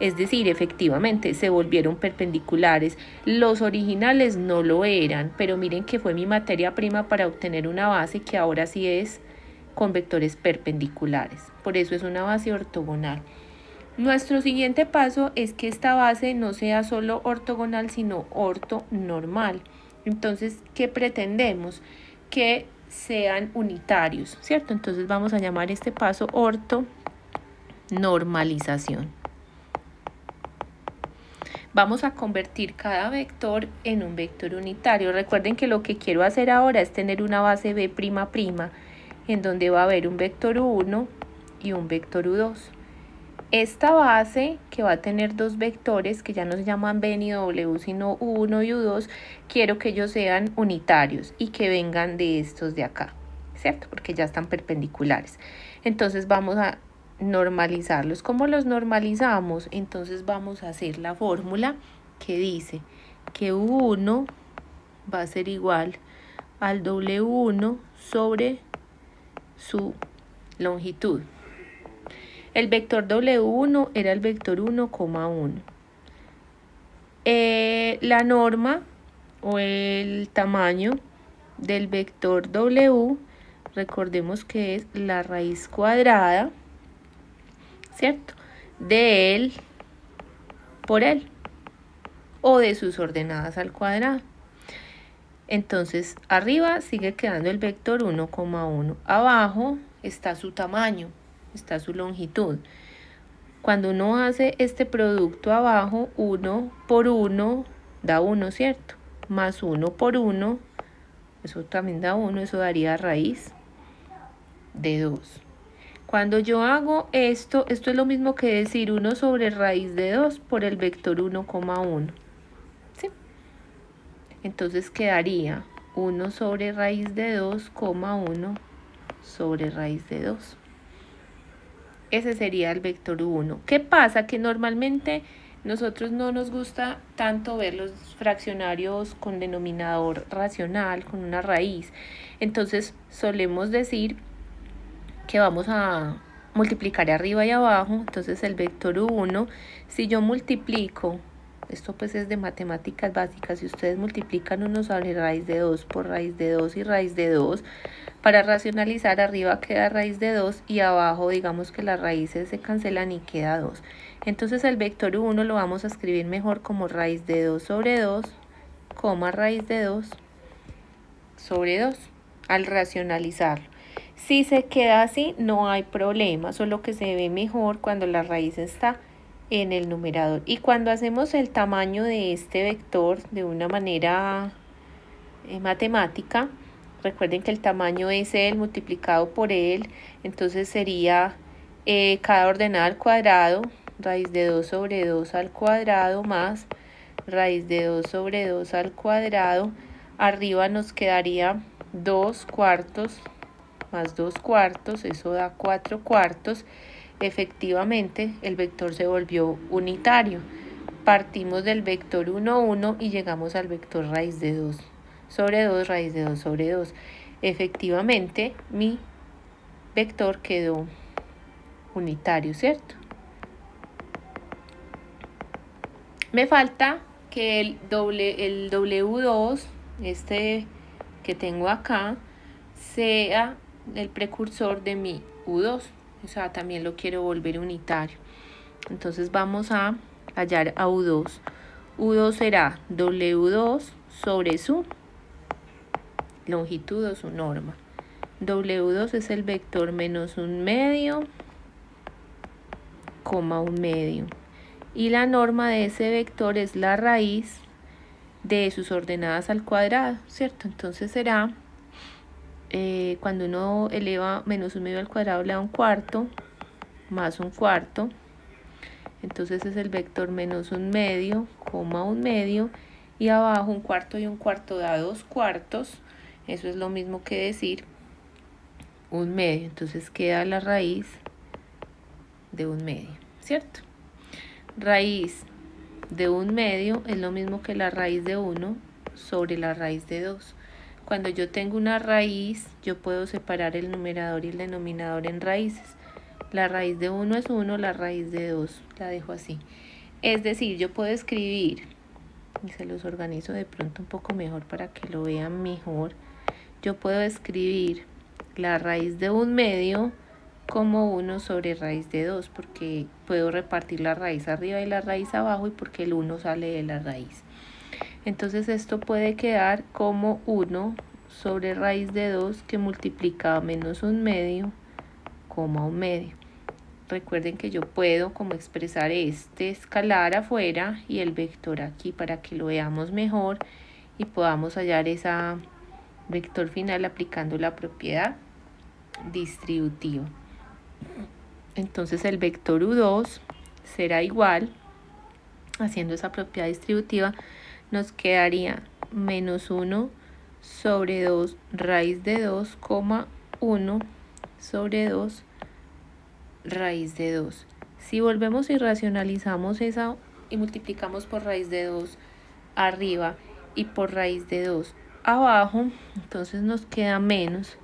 Es decir, efectivamente se volvieron perpendiculares. Los originales no lo eran, pero miren que fue mi materia prima para obtener una base que ahora sí es con vectores perpendiculares. Por eso es una base ortogonal. Nuestro siguiente paso es que esta base no sea solo ortogonal, sino ortonormal. Entonces, ¿qué pretendemos? Que sean unitarios, ¿cierto? Entonces vamos a llamar este paso ortonormalización. Vamos a convertir cada vector en un vector unitario. Recuerden que lo que quiero hacer ahora es tener una base B'', en donde va a haber un vector U1 y un vector U2. Esta base, que va a tener dos vectores, que ya no se llaman B ni W, sino U1 y U2, quiero que ellos sean unitarios y que vengan de estos de acá, ¿cierto? Porque ya están perpendiculares. Entonces vamos a normalizarlos. ¿Cómo los normalizamos? Entonces vamos a hacer la fórmula que dice que U1 va a ser igual al W1 sobre su longitud. El vector W1 era el vector 1,1. La norma o el tamaño del vector W, recordemos que es la raíz cuadrada, ¿cierto? De él por él, o de sus ordenadas al cuadrado. Entonces, arriba sigue quedando el vector 1,1. Abajo está su tamaño, está su longitud. Cuando uno hace este producto abajo, 1 por 1 da 1, ¿cierto? Más 1 por 1, eso también da 1, eso daría raíz de 2. Cuando yo hago esto es lo mismo que decir 1 sobre raíz de 2 por el vector 1,1. ¿Sí? Entonces quedaría 1 sobre raíz de 2, 1 sobre raíz de 2. Ese sería el vector 1. ¿Qué pasa? Que normalmente nosotros no nos gusta tanto ver los fraccionarios con denominador racional, con una raíz. Entonces solemos decir que vamos a multiplicar arriba y abajo. Entonces el vector 1, si yo multiplico, esto pues es de matemáticas básicas, si ustedes multiplican 1 sobre raíz de 2 por raíz de 2 y raíz de 2, para racionalizar, arriba queda raíz de 2 y abajo digamos que las raíces se cancelan y queda 2. Entonces el vector 1 lo vamos a escribir mejor como raíz de 2 sobre 2, raíz de 2 sobre 2, al racionalizarlo. Si se queda así, no hay problema, solo que se ve mejor cuando la raíz está en el numerador. Y cuando hacemos el tamaño de este vector de una manera matemática, recuerden que el tamaño es él multiplicado por él, entonces sería cada ordenada al cuadrado, raíz de 2 sobre 2 al cuadrado más raíz de 2 sobre 2 al cuadrado. Arriba nos quedaría 2 cuartos más 2 cuartos, eso da 4 cuartos. Efectivamente, el vector se volvió unitario. Partimos del vector 1, 1 y llegamos al vector raíz de 2 sobre 2, raíz de 2 sobre 2. Efectivamente, mi vector quedó unitario, ¿cierto? Me falta que el W2, este que tengo acá, sea el precursor de mi U2. O sea, también lo quiero volver unitario. Entonces vamos a hallar a U2. U2 será W2 sobre su longitud o su norma. W2 es el vector menos un medio, un medio. Y la norma de ese vector es la raíz de sus ordenadas al cuadrado, ¿cierto? Entonces será, cuando uno eleva menos un medio al cuadrado le da un cuarto, más un cuarto. Entonces es el vector menos un medio, un medio. Y abajo un cuarto y un cuarto da 2 cuartos. Eso es lo mismo que decir un medio. Entonces queda la raíz de 1/2, ¿cierto? Raíz de 1/2 es lo mismo que la raíz de 1 sobre la raíz de 2. Cuando yo tengo una raíz, yo puedo separar el numerador y el denominador en raíces. La raíz de 1 es 1, la raíz de 2 la dejo así. Es decir, yo puedo escribir, y se los organizo de pronto un poco mejor para que lo vean mejor. Yo puedo escribir la raíz de 1/2 como 1 sobre raíz de 2, porque puedo repartir la raíz arriba y la raíz abajo, y porque el 1 sale de la raíz. Entonces esto puede quedar como 1 sobre raíz de 2 que multiplica menos 1/2, 1/2. Recuerden que yo puedo como expresar este escalar afuera y el vector aquí para que lo veamos mejor y podamos hallar esa vector final aplicando la propiedad distributiva. Entonces el vector U2 será igual, haciendo esa propiedad distributiva, nos quedaría menos 1 sobre 2 raíz de 2, 1 sobre 2 raíz de 2. Si volvemos y racionalizamos esa y multiplicamos por raíz de 2 arriba y por raíz de 2 abajo, entonces nos queda menos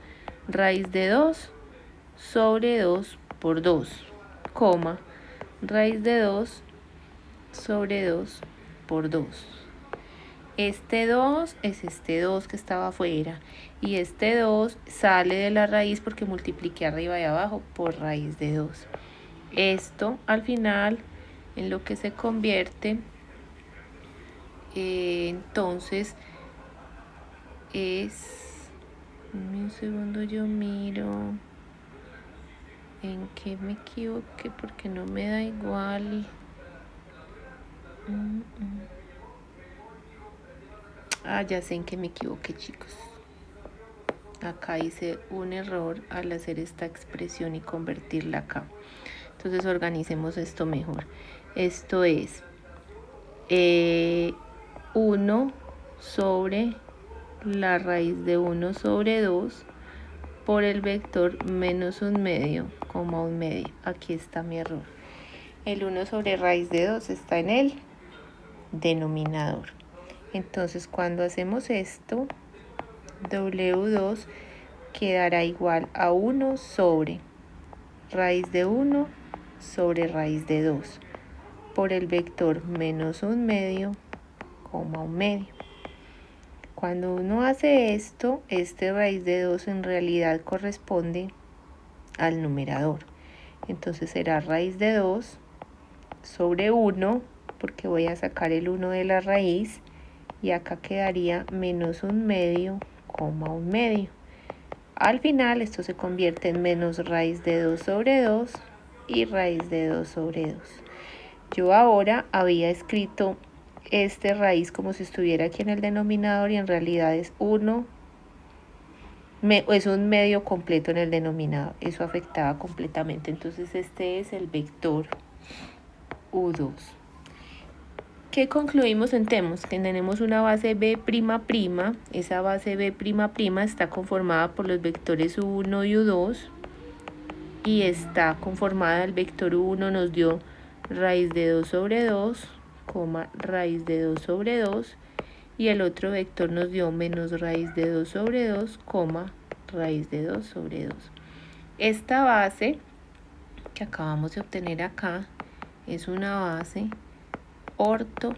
raíz de 2 sobre 2 por 2, raíz de 2 sobre 2 por 2. Este 2 es este 2 que estaba afuera, y este 2 sale de la raíz porque multipliqué arriba y abajo por raíz de 2. Esto al final en lo que se convierte, entonces es, un segundo, yo miro en qué me equivoqué porque no me da igual. Ya sé en qué me equivoqué, chicos. Acá hice un error al hacer esta expresión y convertirla acá. Entonces organicemos esto mejor. Esto es 1 sobre la raíz de 1 sobre 2 por el vector menos 1/2, 1/2. Aquí está mi error. El 1 sobre raíz de 2 está en el denominador. Entonces cuando hacemos esto, W2 quedará igual a 1 sobre raíz de 1 sobre raíz de 2 por el vector menos 1/2, 1/2. Cuando uno hace esto, este raíz de 2 en realidad corresponde al numerador. Entonces será raíz de 2 sobre 1, porque voy a sacar el 1 de la raíz, y acá quedaría menos 1/2, 1/2. Al final esto se convierte en menos raíz de 2 sobre 2 y raíz de 2 sobre 2. Yo ahora había escrito este raíz como si estuviera aquí en el denominador, y en realidad es 1, es un medio completo en el denominador. Eso afectaba completamente. Entonces este es el vector U2. ¿Qué concluimos en TEMOS? Que tenemos una base B''. Esa base B'' está conformada por los vectores U1 y U2, y está conformada, el vector U1 nos dio raíz de 2 sobre 2, raíz de 2 sobre 2, y el otro vector nos dio menos raíz de 2 sobre 2, raíz de 2 sobre 2. Esta base que acabamos de obtener acá es una base ortonormal.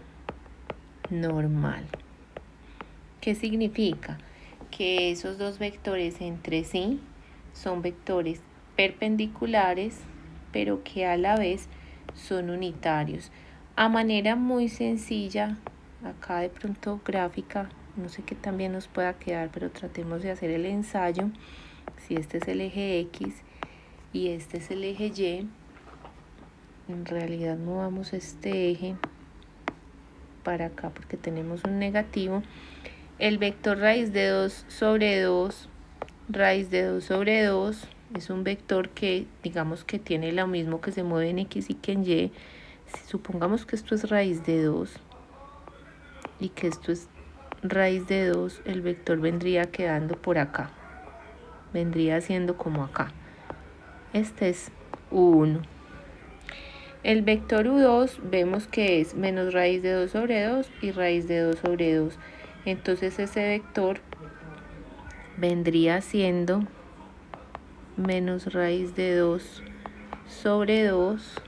¿Qué significa? Que esos dos vectores entre sí son vectores perpendiculares, pero que a la vez son unitarios. A manera muy sencilla, acá de pronto gráfica, no sé qué también nos pueda quedar, pero tratemos de hacer el ensayo. Si este es el eje X y este es el eje Y, en realidad movamos este eje para acá porque tenemos un negativo. El vector raíz de 2 sobre 2, raíz de 2 sobre 2, es un vector que digamos que tiene lo mismo que se mueve en X y que en Y. Si supongamos que esto es raíz de 2 y que esto es raíz de 2, el vector vendría quedando por acá. Vendría siendo como acá. Este es 1. El vector U2 vemos que es menos raíz de 2 sobre 2 y raíz de 2 sobre 2. Entonces ese vector vendría siendo menos raíz de 2 sobre 2.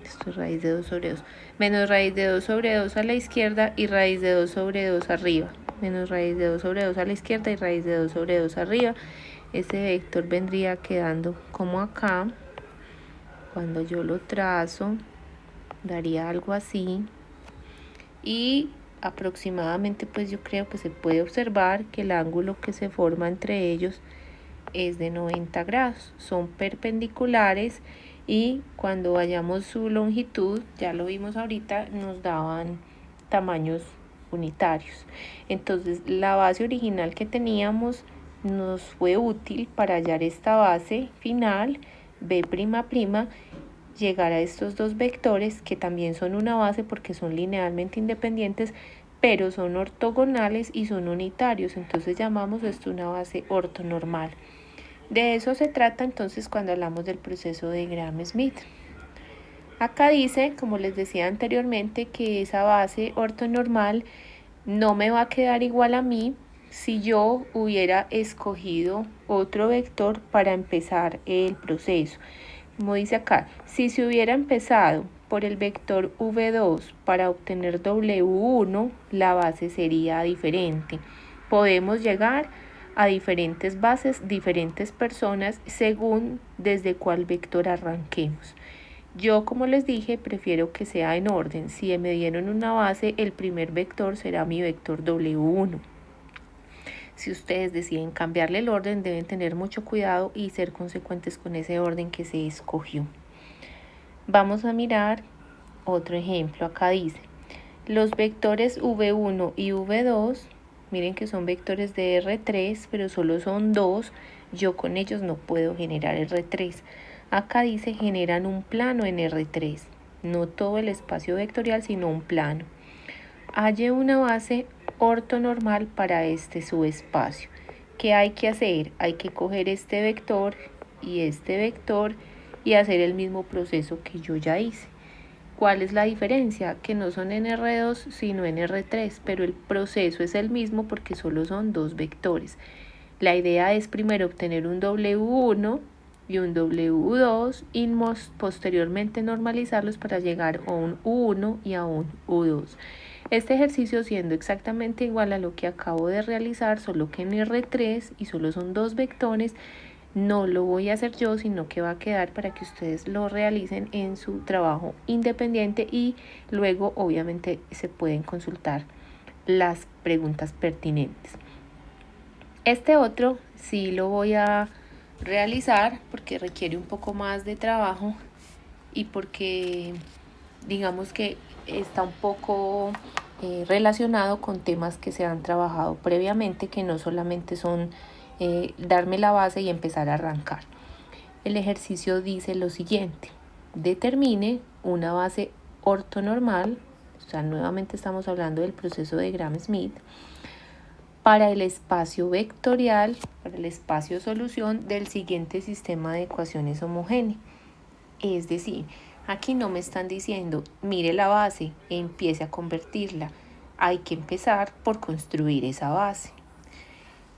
Esto es raíz de 2 sobre 2. Menos raíz de 2 sobre 2 a la izquierda y raíz de 2 sobre 2 arriba. Menos raíz de 2 sobre 2 a la izquierda y raíz de 2 sobre 2 arriba. Ese vector vendría quedando como acá. Cuando yo lo trazo, daría algo así. Y aproximadamente pues yo creo que se puede observar que el ángulo que se forma entre ellos es de 90 grados. Son perpendiculares y cuando vayamos su longitud, ya lo vimos ahorita, nos daban tamaños unitarios. Entonces la base original que teníamos nos fue útil para hallar esta base final B'', llegar a estos dos vectores que también son una base porque son linealmente independientes, pero son ortogonales y son unitarios. Entonces llamamos esto una base ortonormal. De eso se trata entonces cuando hablamos del proceso de Gram-Schmidt. Acá dice, como les decía anteriormente, que esa base ortonormal no me va a quedar igual a mí si yo hubiera escogido otro vector para empezar el proceso. Como dice acá, si se hubiera empezado por el vector V2 para obtener W1, la base sería diferente. Podemos llegar a diferentes bases, diferentes personas, según desde cuál vector arranquemos. Yo, como les dije, prefiero que sea en orden. Si me dieron una base, el primer vector será mi vector W1. Si ustedes deciden cambiarle el orden, deben tener mucho cuidado y ser consecuentes con ese orden que se escogió. Vamos a mirar otro ejemplo. Acá dice, los vectores V1 y V2, miren que son vectores de R3, pero solo son dos. Yo con ellos no puedo generar R3. Acá dice, generan un plano en R3. No todo el espacio vectorial, sino un plano. Halle una base ortonormal para este subespacio. ¿Qué hay que hacer? Hay que coger este vector y hacer el mismo proceso que yo ya hice. ¿Cuál es la diferencia? Que no son en R2 sino en R3, pero el proceso es el mismo porque solo son dos vectores. La idea es primero obtener un W1 y un W2 y posteriormente normalizarlos para llegar a un U1 y a un U2. Este ejercicio, siendo exactamente igual a lo que acabo de realizar, solo que en R3 y solo son dos vectores, no lo voy a hacer yo, sino que va a quedar para que ustedes lo realicen en su trabajo independiente y luego obviamente se pueden consultar las preguntas pertinentes. Este otro sí lo voy a realizar porque requiere un poco más de trabajo y porque digamos que está un poco relacionado con temas que se han trabajado previamente, que no solamente son darme la base y empezar a arrancar. El ejercicio dice lo siguiente: determine una base ortonormal, o sea, nuevamente estamos hablando del proceso de Gram-Schmidt, para el espacio vectorial, para el espacio solución del siguiente sistema de ecuaciones homogéneo. Es decir, aquí no me están diciendo, mire la base, empiece a convertirla. Hay que empezar por construir esa base.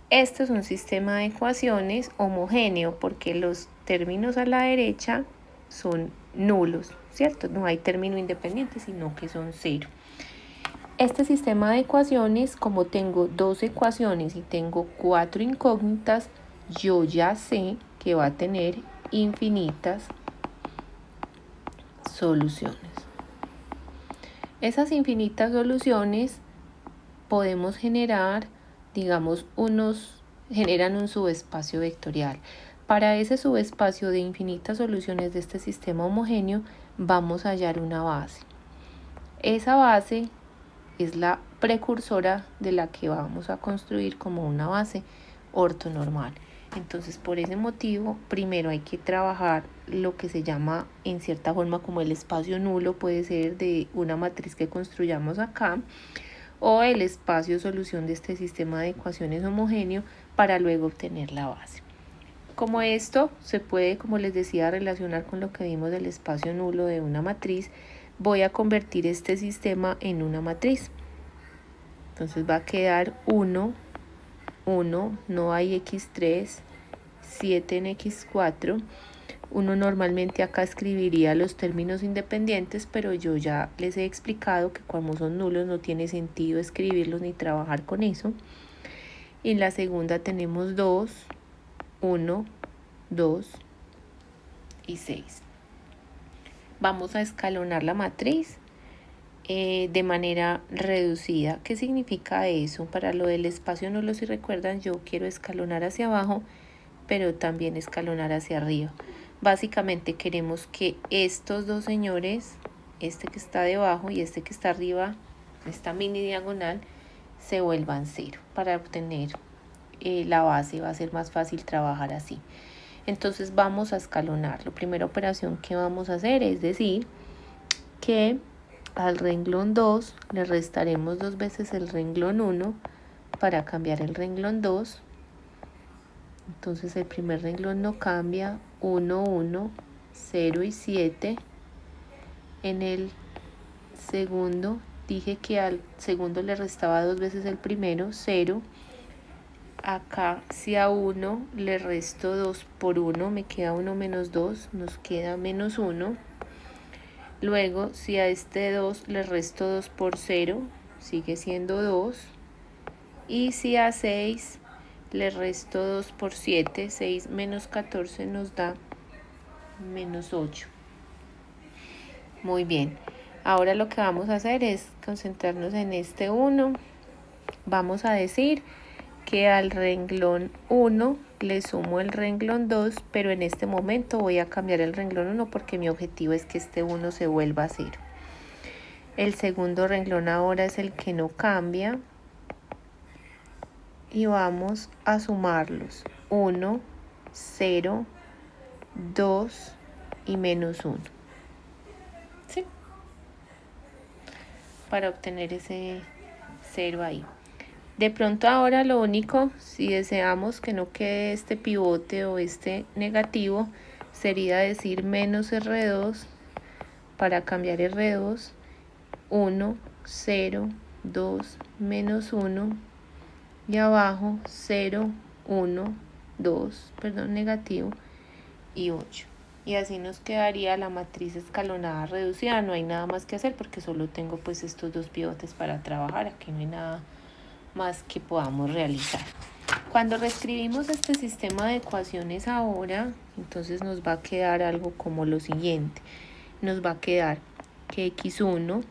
Esto es un sistema de ecuaciones homogéneo porque los términos a la derecha son nulos, ¿cierto? No hay término independiente, sino que son cero. Este sistema de ecuaciones, como tengo dos ecuaciones y tengo 4 incógnitas, yo ya sé que va a tener infinitas soluciones. Esas infinitas soluciones podemos generar, digamos, generan un subespacio vectorial. Para ese subespacio de infinitas soluciones de este sistema homogéneo, vamos a hallar una base. Esa base es la precursora de la que vamos a construir como una base ortonormal. Entonces, por ese motivo, primero hay que trabajar lo que se llama en cierta forma como el espacio nulo, puede ser de una matriz que construyamos acá, o el espacio solución de este sistema de ecuaciones homogéneo para luego obtener la base. Como esto se puede, como les decía, relacionar con lo que vimos del espacio nulo de una matriz, voy a convertir este sistema en una matriz. Entonces va a quedar 1, 1, no hay x3, 7 en x4. Uno normalmente acá escribiría los términos independientes, pero yo ya les he explicado que como son nulos no tiene sentido escribirlos ni trabajar con eso. Y en la segunda tenemos 2, 1, 2 y 6. Vamos a escalonar la matriz de manera reducida. ¿Qué significa eso? Para lo del espacio nulo, si recuerdan, yo quiero escalonar hacia abajo, pero también escalonar hacia arriba. Básicamente queremos que estos dos señores, este que está debajo y este que está arriba, esta mini diagonal, se vuelvan 0 para obtener la base. Va a ser más fácil trabajar así. Entonces vamos a escalonar. La primera operación que vamos a hacer es decir que al renglón 2 le restaremos 2 veces el renglón 1 para cambiar el renglón 2. Entonces el primer renglón no cambia, 1, 1, 0 y 7. En el segundo dije que al segundo le restaba 2 veces el primero, 0. Acá si a 1 le resto 2 por 1, me queda 1 menos 2, nos queda menos 1. Luego si a este 2 le resto 2 por 0, sigue siendo 2. Y si a 6 le resto 2 por 7, 6 menos 14 nos da menos 8. Muy bien. Ahora lo que vamos a hacer es concentrarnos en este 1. Vamos a decir que al renglón 1 le sumo el renglón 2, pero en este momento voy a cambiar el renglón 1 porque mi objetivo es que este 1 se vuelva a 0. El segundo renglón ahora es el que no cambia. Y vamos a sumarlos. 1, 0, 2 y menos 1. ¿Sí? Para obtener ese 0 ahí. De pronto ahora lo único, si deseamos que no quede este pivote o este negativo, sería decir menos R2 para cambiar R2. 1, 0, 2, menos 1. Y abajo 0, 1, 2, negativo y 8. Y así nos quedaría la matriz escalonada reducida. No hay nada más que hacer porque solo tengo pues estos dos pivotes para trabajar. Aquí no hay nada más que podamos realizar. Cuando reescribimos este sistema de ecuaciones ahora, entonces nos va a quedar algo como lo siguiente. Nos va a quedar que x1,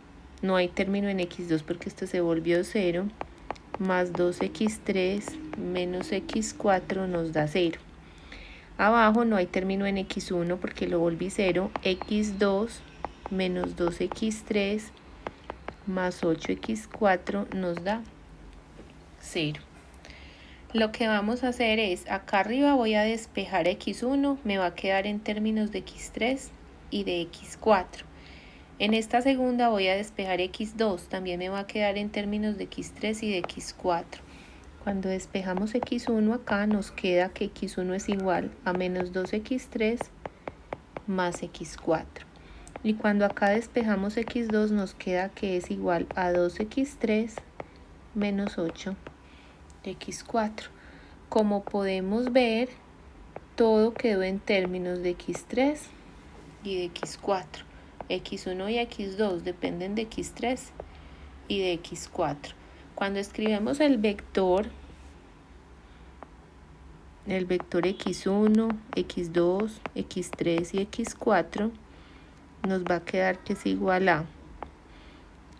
no hay término en x2 porque esto se volvió 0, más 2x3 menos x4 nos da 0. Abajo no hay término en x1 porque lo volví 0, x2 menos 2x3 más 8x4 nos da 0. Lo que vamos a hacer es, acá arriba voy a despejar x1, me va a quedar en términos de x3 y de x4. En esta segunda voy a despejar x2, también me va a quedar en términos de x3 y de x4. Cuando despejamos x1 acá nos queda que x1 es igual a menos 2x3 más x4. Y cuando acá despejamos x2 nos queda que es igual a 2x3 menos 8x4. Como podemos ver, todo quedó en términos de x3 y de x4. x1 y x2 dependen de x3 y de x4. Cuando escribimos el vector x1, x2, x3 y x4, nos va a quedar que es igual a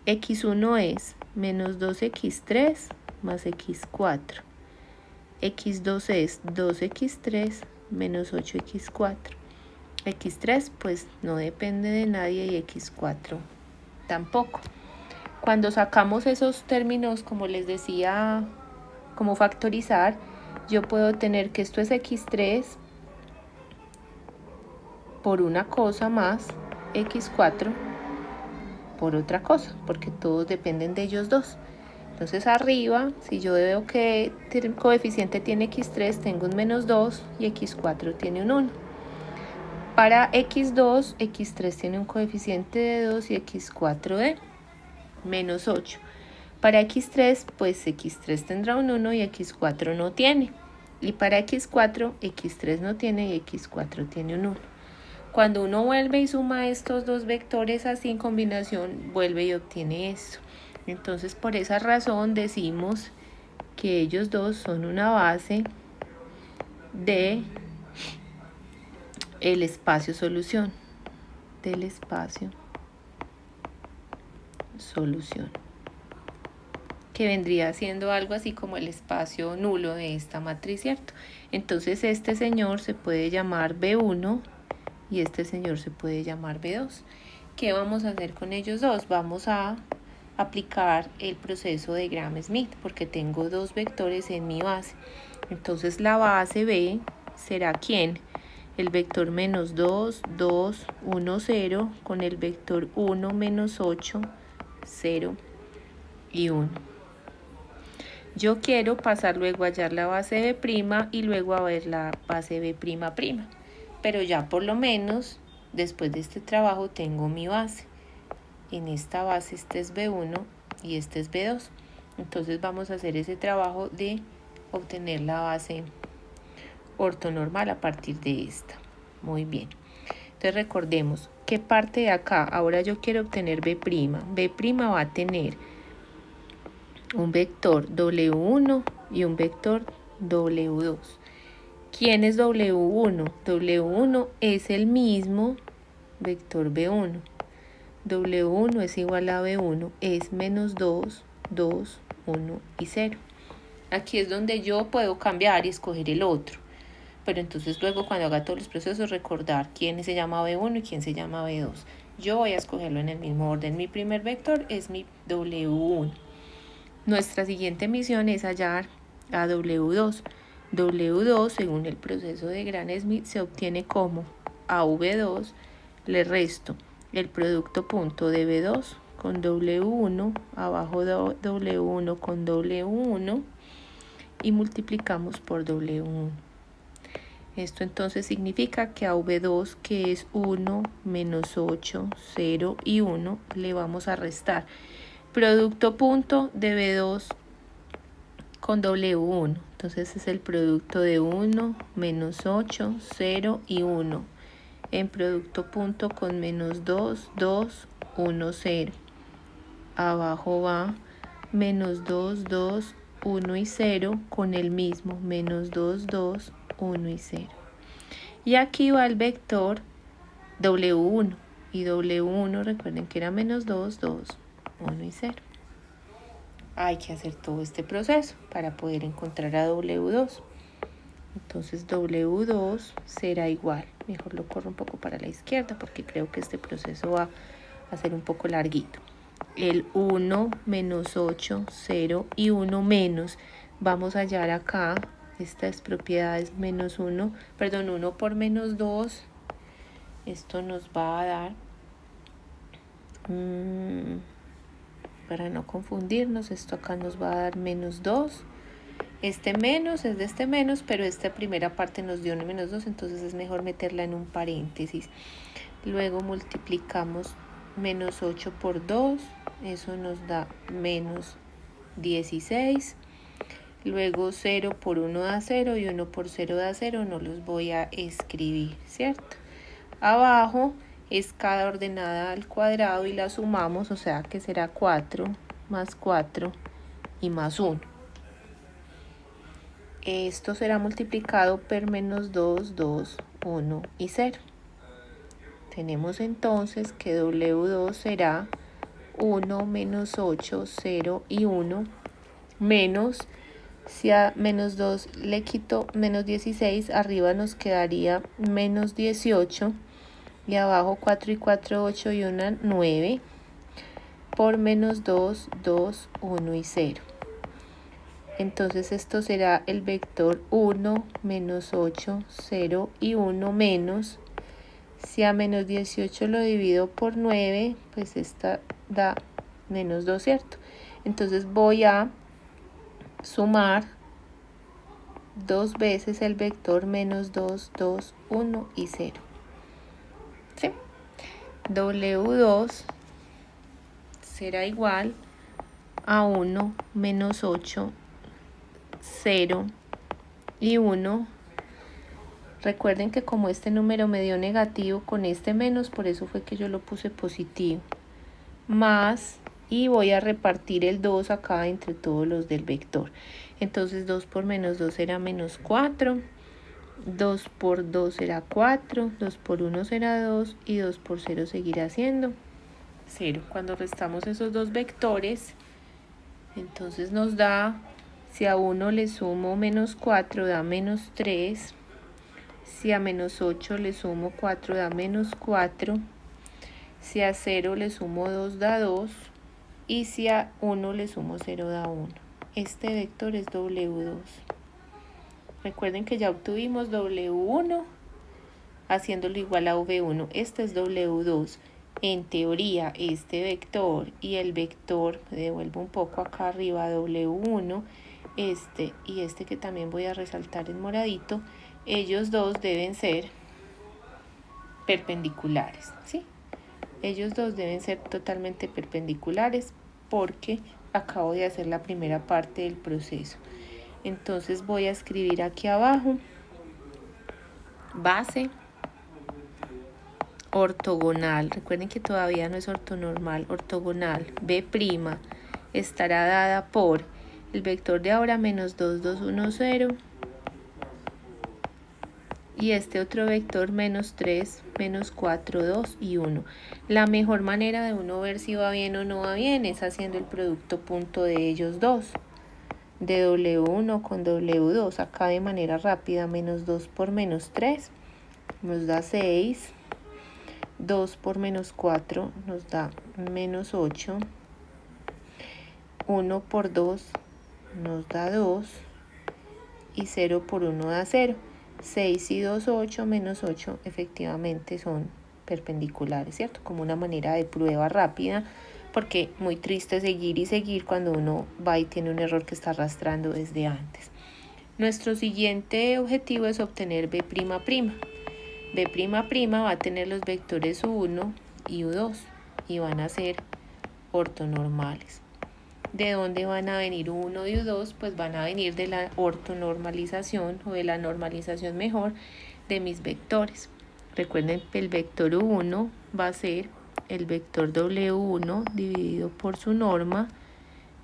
x1 es menos 2x3 más x4. x2 es 2x3 menos 8x4. x3 pues no depende de nadie y x4 tampoco. Cuando sacamos esos términos, como les decía, como factorizar, yo puedo tener que esto es x3 por una cosa más x4 por otra cosa, porque todos dependen de ellos dos. Entonces arriba, si yo veo que el coeficiente tiene x3, tengo un menos 2 y x4 tiene un 1. Para x2, x3 tiene un coeficiente de 2 y x4 de menos 8. Para x3, pues x3 tendrá un 1 y x4 no tiene. Y para x4, x3 no tiene y x4 tiene un 1. Cuando uno vuelve y suma estos dos vectores así en combinación, vuelve y obtiene esto. Entonces, por esa razón decimos que ellos dos son una base de el espacio solución. Del espacio solución. Que vendría siendo algo así como el espacio nulo de esta matriz, ¿cierto? Entonces, este señor se puede llamar B1 y este señor se puede llamar B2. ¿Qué vamos a hacer con ellos dos? Vamos a aplicar el proceso de Gram-Schmidt porque tengo dos vectores en mi base. Entonces la base B será ¿quién? El vector menos 2, 2, 1, 0 con el vector 1, menos 8, 0 y 1. Yo quiero pasar luego a hallar la base B' y luego a ver la base B''. Pero ya por lo menos después de este trabajo tengo mi base. En esta base este es B1 y este es B2. Entonces vamos a hacer ese trabajo de obtener la base ortonormal a partir de esta. Muy bien. Entonces recordemos qué parte de acá. Ahora yo quiero obtener B'. B' va a tener un vector W1 y un vector W2. ¿Quién es W1? W1 es el mismo vector B1. W1 es igual a B1, es menos 2, 2, 1 y 0. Aquí es donde yo puedo cambiar y escoger el otro. Pero entonces luego cuando haga todos los procesos recordar quién se llama B1 y quién se llama B2. Yo voy a escogerlo en el mismo orden. Mi primer vector es mi W1. Nuestra siguiente misión es hallar a W2. W2, según el proceso de Gram-Schmidt, se obtiene como a V2 le resto el producto punto de B2 con W1, abajo de W1 con W1 y multiplicamos por W1. Esto entonces significa que a V2, que es 1, menos 8, 0 y 1, le vamos a restar producto punto de B2 con W1. Entonces es el producto de 1, menos 8, 0 y 1. En producto punto con menos 2, 2, 1, 0. Abajo va menos 2, 2, 1 y 0 con el mismo menos 2, 2, 1 y 0. Y aquí va el vector W1. Y W1, recuerden que era menos 2, 2, 1 y 0. Hay que hacer todo este proceso para poder encontrar a W2. Entonces W2 será igual. Mejor lo corro un poco para la izquierda porque creo que este proceso va a ser un poco larguito. El 1, menos 8, 0 y 1 menos. Vamos a hallar acá estas propiedades menos 1, perdón, 1 por menos 2. Esto nos va a dar, para no confundirnos, esto acá nos va a dar menos 2. Este menos es de este menos, pero esta primera parte nos dio un menos 2, entonces es mejor meterla en un paréntesis. Luego multiplicamos menos 8 por 2, eso nos da menos 16. Luego 0 por 1 da 0 y 1 por 0 da 0, no los voy a escribir, ¿cierto? Abajo es cada ordenada al cuadrado y la sumamos, o sea que será 4 más 4 y más 1. Esto será multiplicado por menos 2, 2, 1 y 0. Tenemos entonces que W2 será 1 menos 8, 0 y 1 menos, si a menos 2 le quito menos 16, arriba nos quedaría menos 18 y abajo 4 y 4, 8 y 1, 9 por menos 2, 2, 1 y 0. Entonces esto será el vector 1, menos 8, 0 y 1 menos, si a menos 18 lo divido por 9, pues esta da menos 2, ¿cierto? Entonces voy a sumar 2 veces el vector menos 2, 2, 1 y 0. ¿Sí? W2 será igual a 1 menos 8, 0 y 1. Recuerden que como este número me dio negativo con este menos, por eso fue que yo lo puse positivo. Más, y voy a repartir el 2 acá entre todos los del vector. Entonces 2 por menos 2 será menos 4. 2 por 2 será 4. 2 por 1 será 2. Y 2 por 0 seguirá siendo 0. Cuando restamos esos dos vectores, entonces nos da, si a 1 le sumo menos 4 da menos 3. Si a menos 8 le sumo 4 da menos 4. Si a 0 le sumo 2 da 2. Y si a 1 le sumo 0 da 1. Este vector es W2. Recuerden que ya obtuvimos W1 haciéndolo igual a V1. Este es W2. En teoría, este vector y el vector, me devuelvo un poco acá arriba, W1, este y este que también voy a resaltar en moradito, ellos dos deben ser perpendiculares, ¿sí? Ellos dos deben ser totalmente perpendiculares porque acabo de hacer la primera parte del proceso. Entonces voy a escribir aquí abajo base ortogonal. Recuerden que todavía no es ortonormal. Ortogonal B' estará dada por el vector de ahora menos 2, 2, 1, 0. Y este otro vector menos 3, menos 4, 2 y 1. La mejor manera de uno ver si va bien o no va bien es haciendo el producto punto de ellos dos. De W1 con W2. Acá de manera rápida, menos 2 por menos 3 nos da 6. 2 por menos 4 nos da menos 8. 1 por 2 nos da 2. Y 0 por 1 da 0. 6 y 2, 8, menos 8, efectivamente son perpendiculares, ¿cierto? Como una manera de prueba rápida, porque muy triste seguir y seguir cuando uno va y tiene un error que está arrastrando desde antes. Nuestro siguiente objetivo es obtener B''. B'' va a tener los vectores U1 y U2 y van a ser ortonormales. ¿De dónde van a venir U1 y U2? Pues van a venir de la ortonormalización o de la normalización mejor de mis vectores. Recuerden que el vector U1 va a ser el vector W1 dividido por su norma,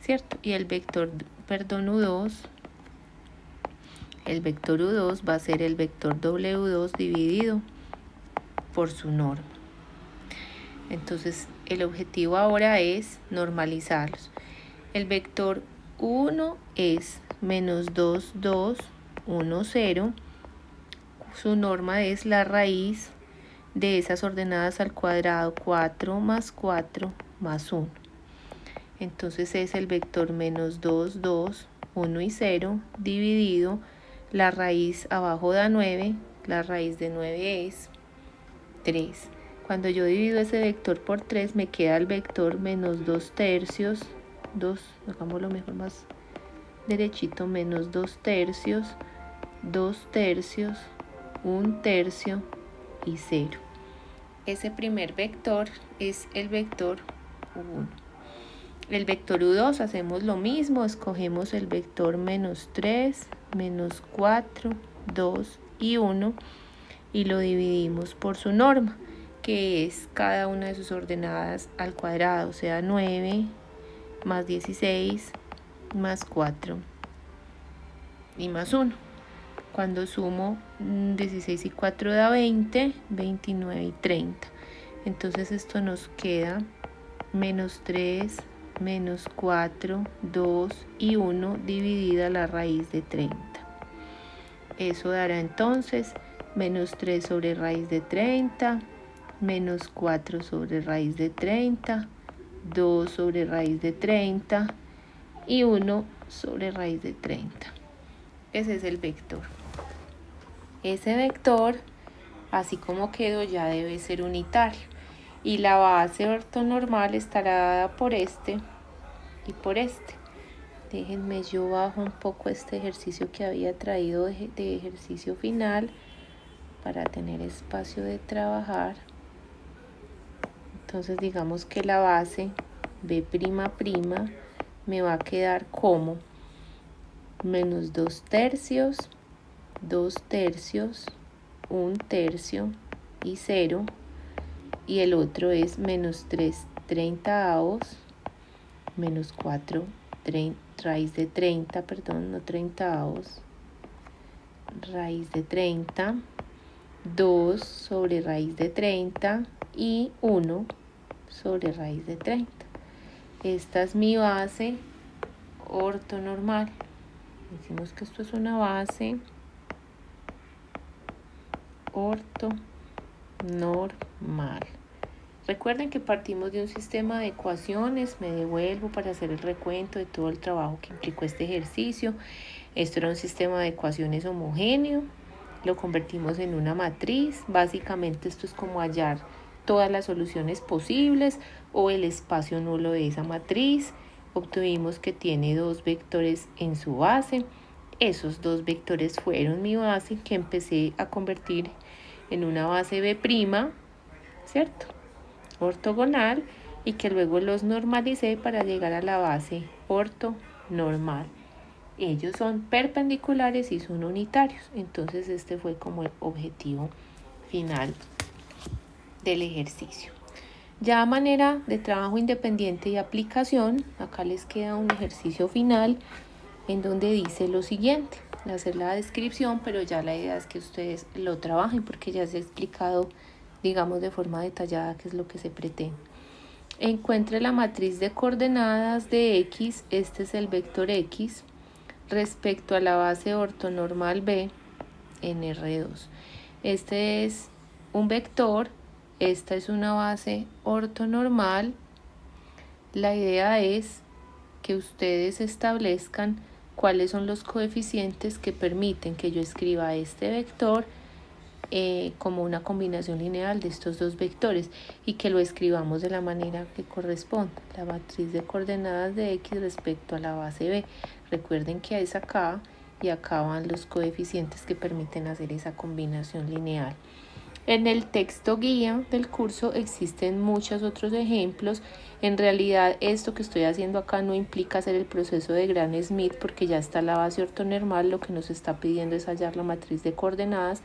¿cierto? Y el vector, U2, el vector U2 va a ser el vector W2 dividido por su norma. Entonces, el objetivo ahora es normalizarlos. El vector 1 es menos 2, 2, 1, 0. Su norma es la raíz de esas ordenadas al cuadrado, 4 más 4 más 1. Entonces es el vector menos 2, 2, 1 y 0 dividido. La raíz abajo da 9. La raíz de 9 es 3. Cuando yo divido ese vector por 3 me queda el vector menos 2 tercios. 2, hagámoslo mejor más derechito, menos 2 tercios, 2 tercios, 1 tercio y 0. Ese primer vector es el vector U1. El vector U2 hacemos lo mismo, escogemos el vector menos 3, menos 4, 2 y 1 y lo dividimos por su norma, que es cada una de sus ordenadas al cuadrado, o sea 9 más 16 más 4 y más 1. Cuando sumo 16 y 4 da 20, 29 y 30. Entonces esto nos queda menos 3, menos 4, 2 y 1 dividida la raíz de 30. Eso dará entonces menos 3 sobre raíz de 30, menos 4 sobre raíz de 30, 2 sobre raíz de 30 y 1 sobre raíz de 30. Ese es el vector. Ese vector, así como quedó, ya debe ser unitario. Y la base ortonormal estará dada por este y por este. Déjenme yo bajo un poco este ejercicio que había traído de ejercicio final para tener espacio de trabajar. Entonces digamos que la base B'' me va a quedar como menos 2/3, 2/3, 1/3 y 0. Y el otro es menos 3/30, menos 4 raíz de 30, perdón, no 30, raíz de 30, 2 sobre raíz de 30 y 1 sobre raíz de 30. Esta es mi base ortonormal. Decimos que esto es una base ortonormal. Recuerden que partimos de un sistema de ecuaciones. Me devuelvo para hacer el recuento de todo el trabajo que implicó este ejercicio. Esto era un sistema de ecuaciones homogéneo. Lo convertimos en una matriz. Básicamente esto es como hallar todas las soluciones posibles o el espacio nulo de esa matriz. Obtuvimos que tiene 2 vectores en su base. Esos 2 vectores fueron mi base, que empecé a convertir en una base B', ¿cierto? Ortogonal, y que luego los normalicé para llegar a la base ortonormal. Ellos son perpendiculares y son unitarios. Entonces este fue como el objetivo final del ejercicio. Ya a manera de trabajo independiente y aplicación, acá les queda un ejercicio final en donde dice lo siguiente. Hacer la descripción, pero ya la idea es que ustedes lo trabajen porque ya se ha explicado, digamos, de forma detallada qué es lo que se pretende. Encuentre la matriz de coordenadas de X, este es el vector X, respecto a la base ortonormal B en R2. Este es un vector, esta es una base ortonormal. La idea es que ustedes establezcan cuáles son los coeficientes que permiten que yo escriba este vector como una combinación lineal de estos 2 vectores y que lo escribamos de la manera que corresponde. La matriz de coordenadas de X respecto a la base B. Recuerden que es acá y acá van los coeficientes que permiten hacer esa combinación lineal. En el texto guía del curso existen muchos otros ejemplos. En realidad esto que estoy haciendo acá no implica hacer el proceso de Gram-Schmidt porque ya está la base ortonormal. Lo que nos está pidiendo es hallar la matriz de coordenadas.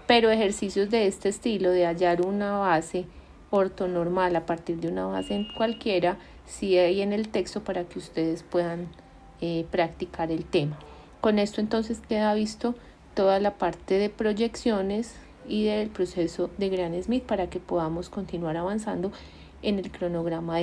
Pero ejercicios de este estilo, de hallar una base ortonormal a partir de una base cualquiera, sí hay en el texto para que ustedes puedan practicar el tema. Con esto entonces queda visto toda la parte de proyecciones y del proceso de Gram-Schmidt para que podamos continuar avanzando en el cronograma de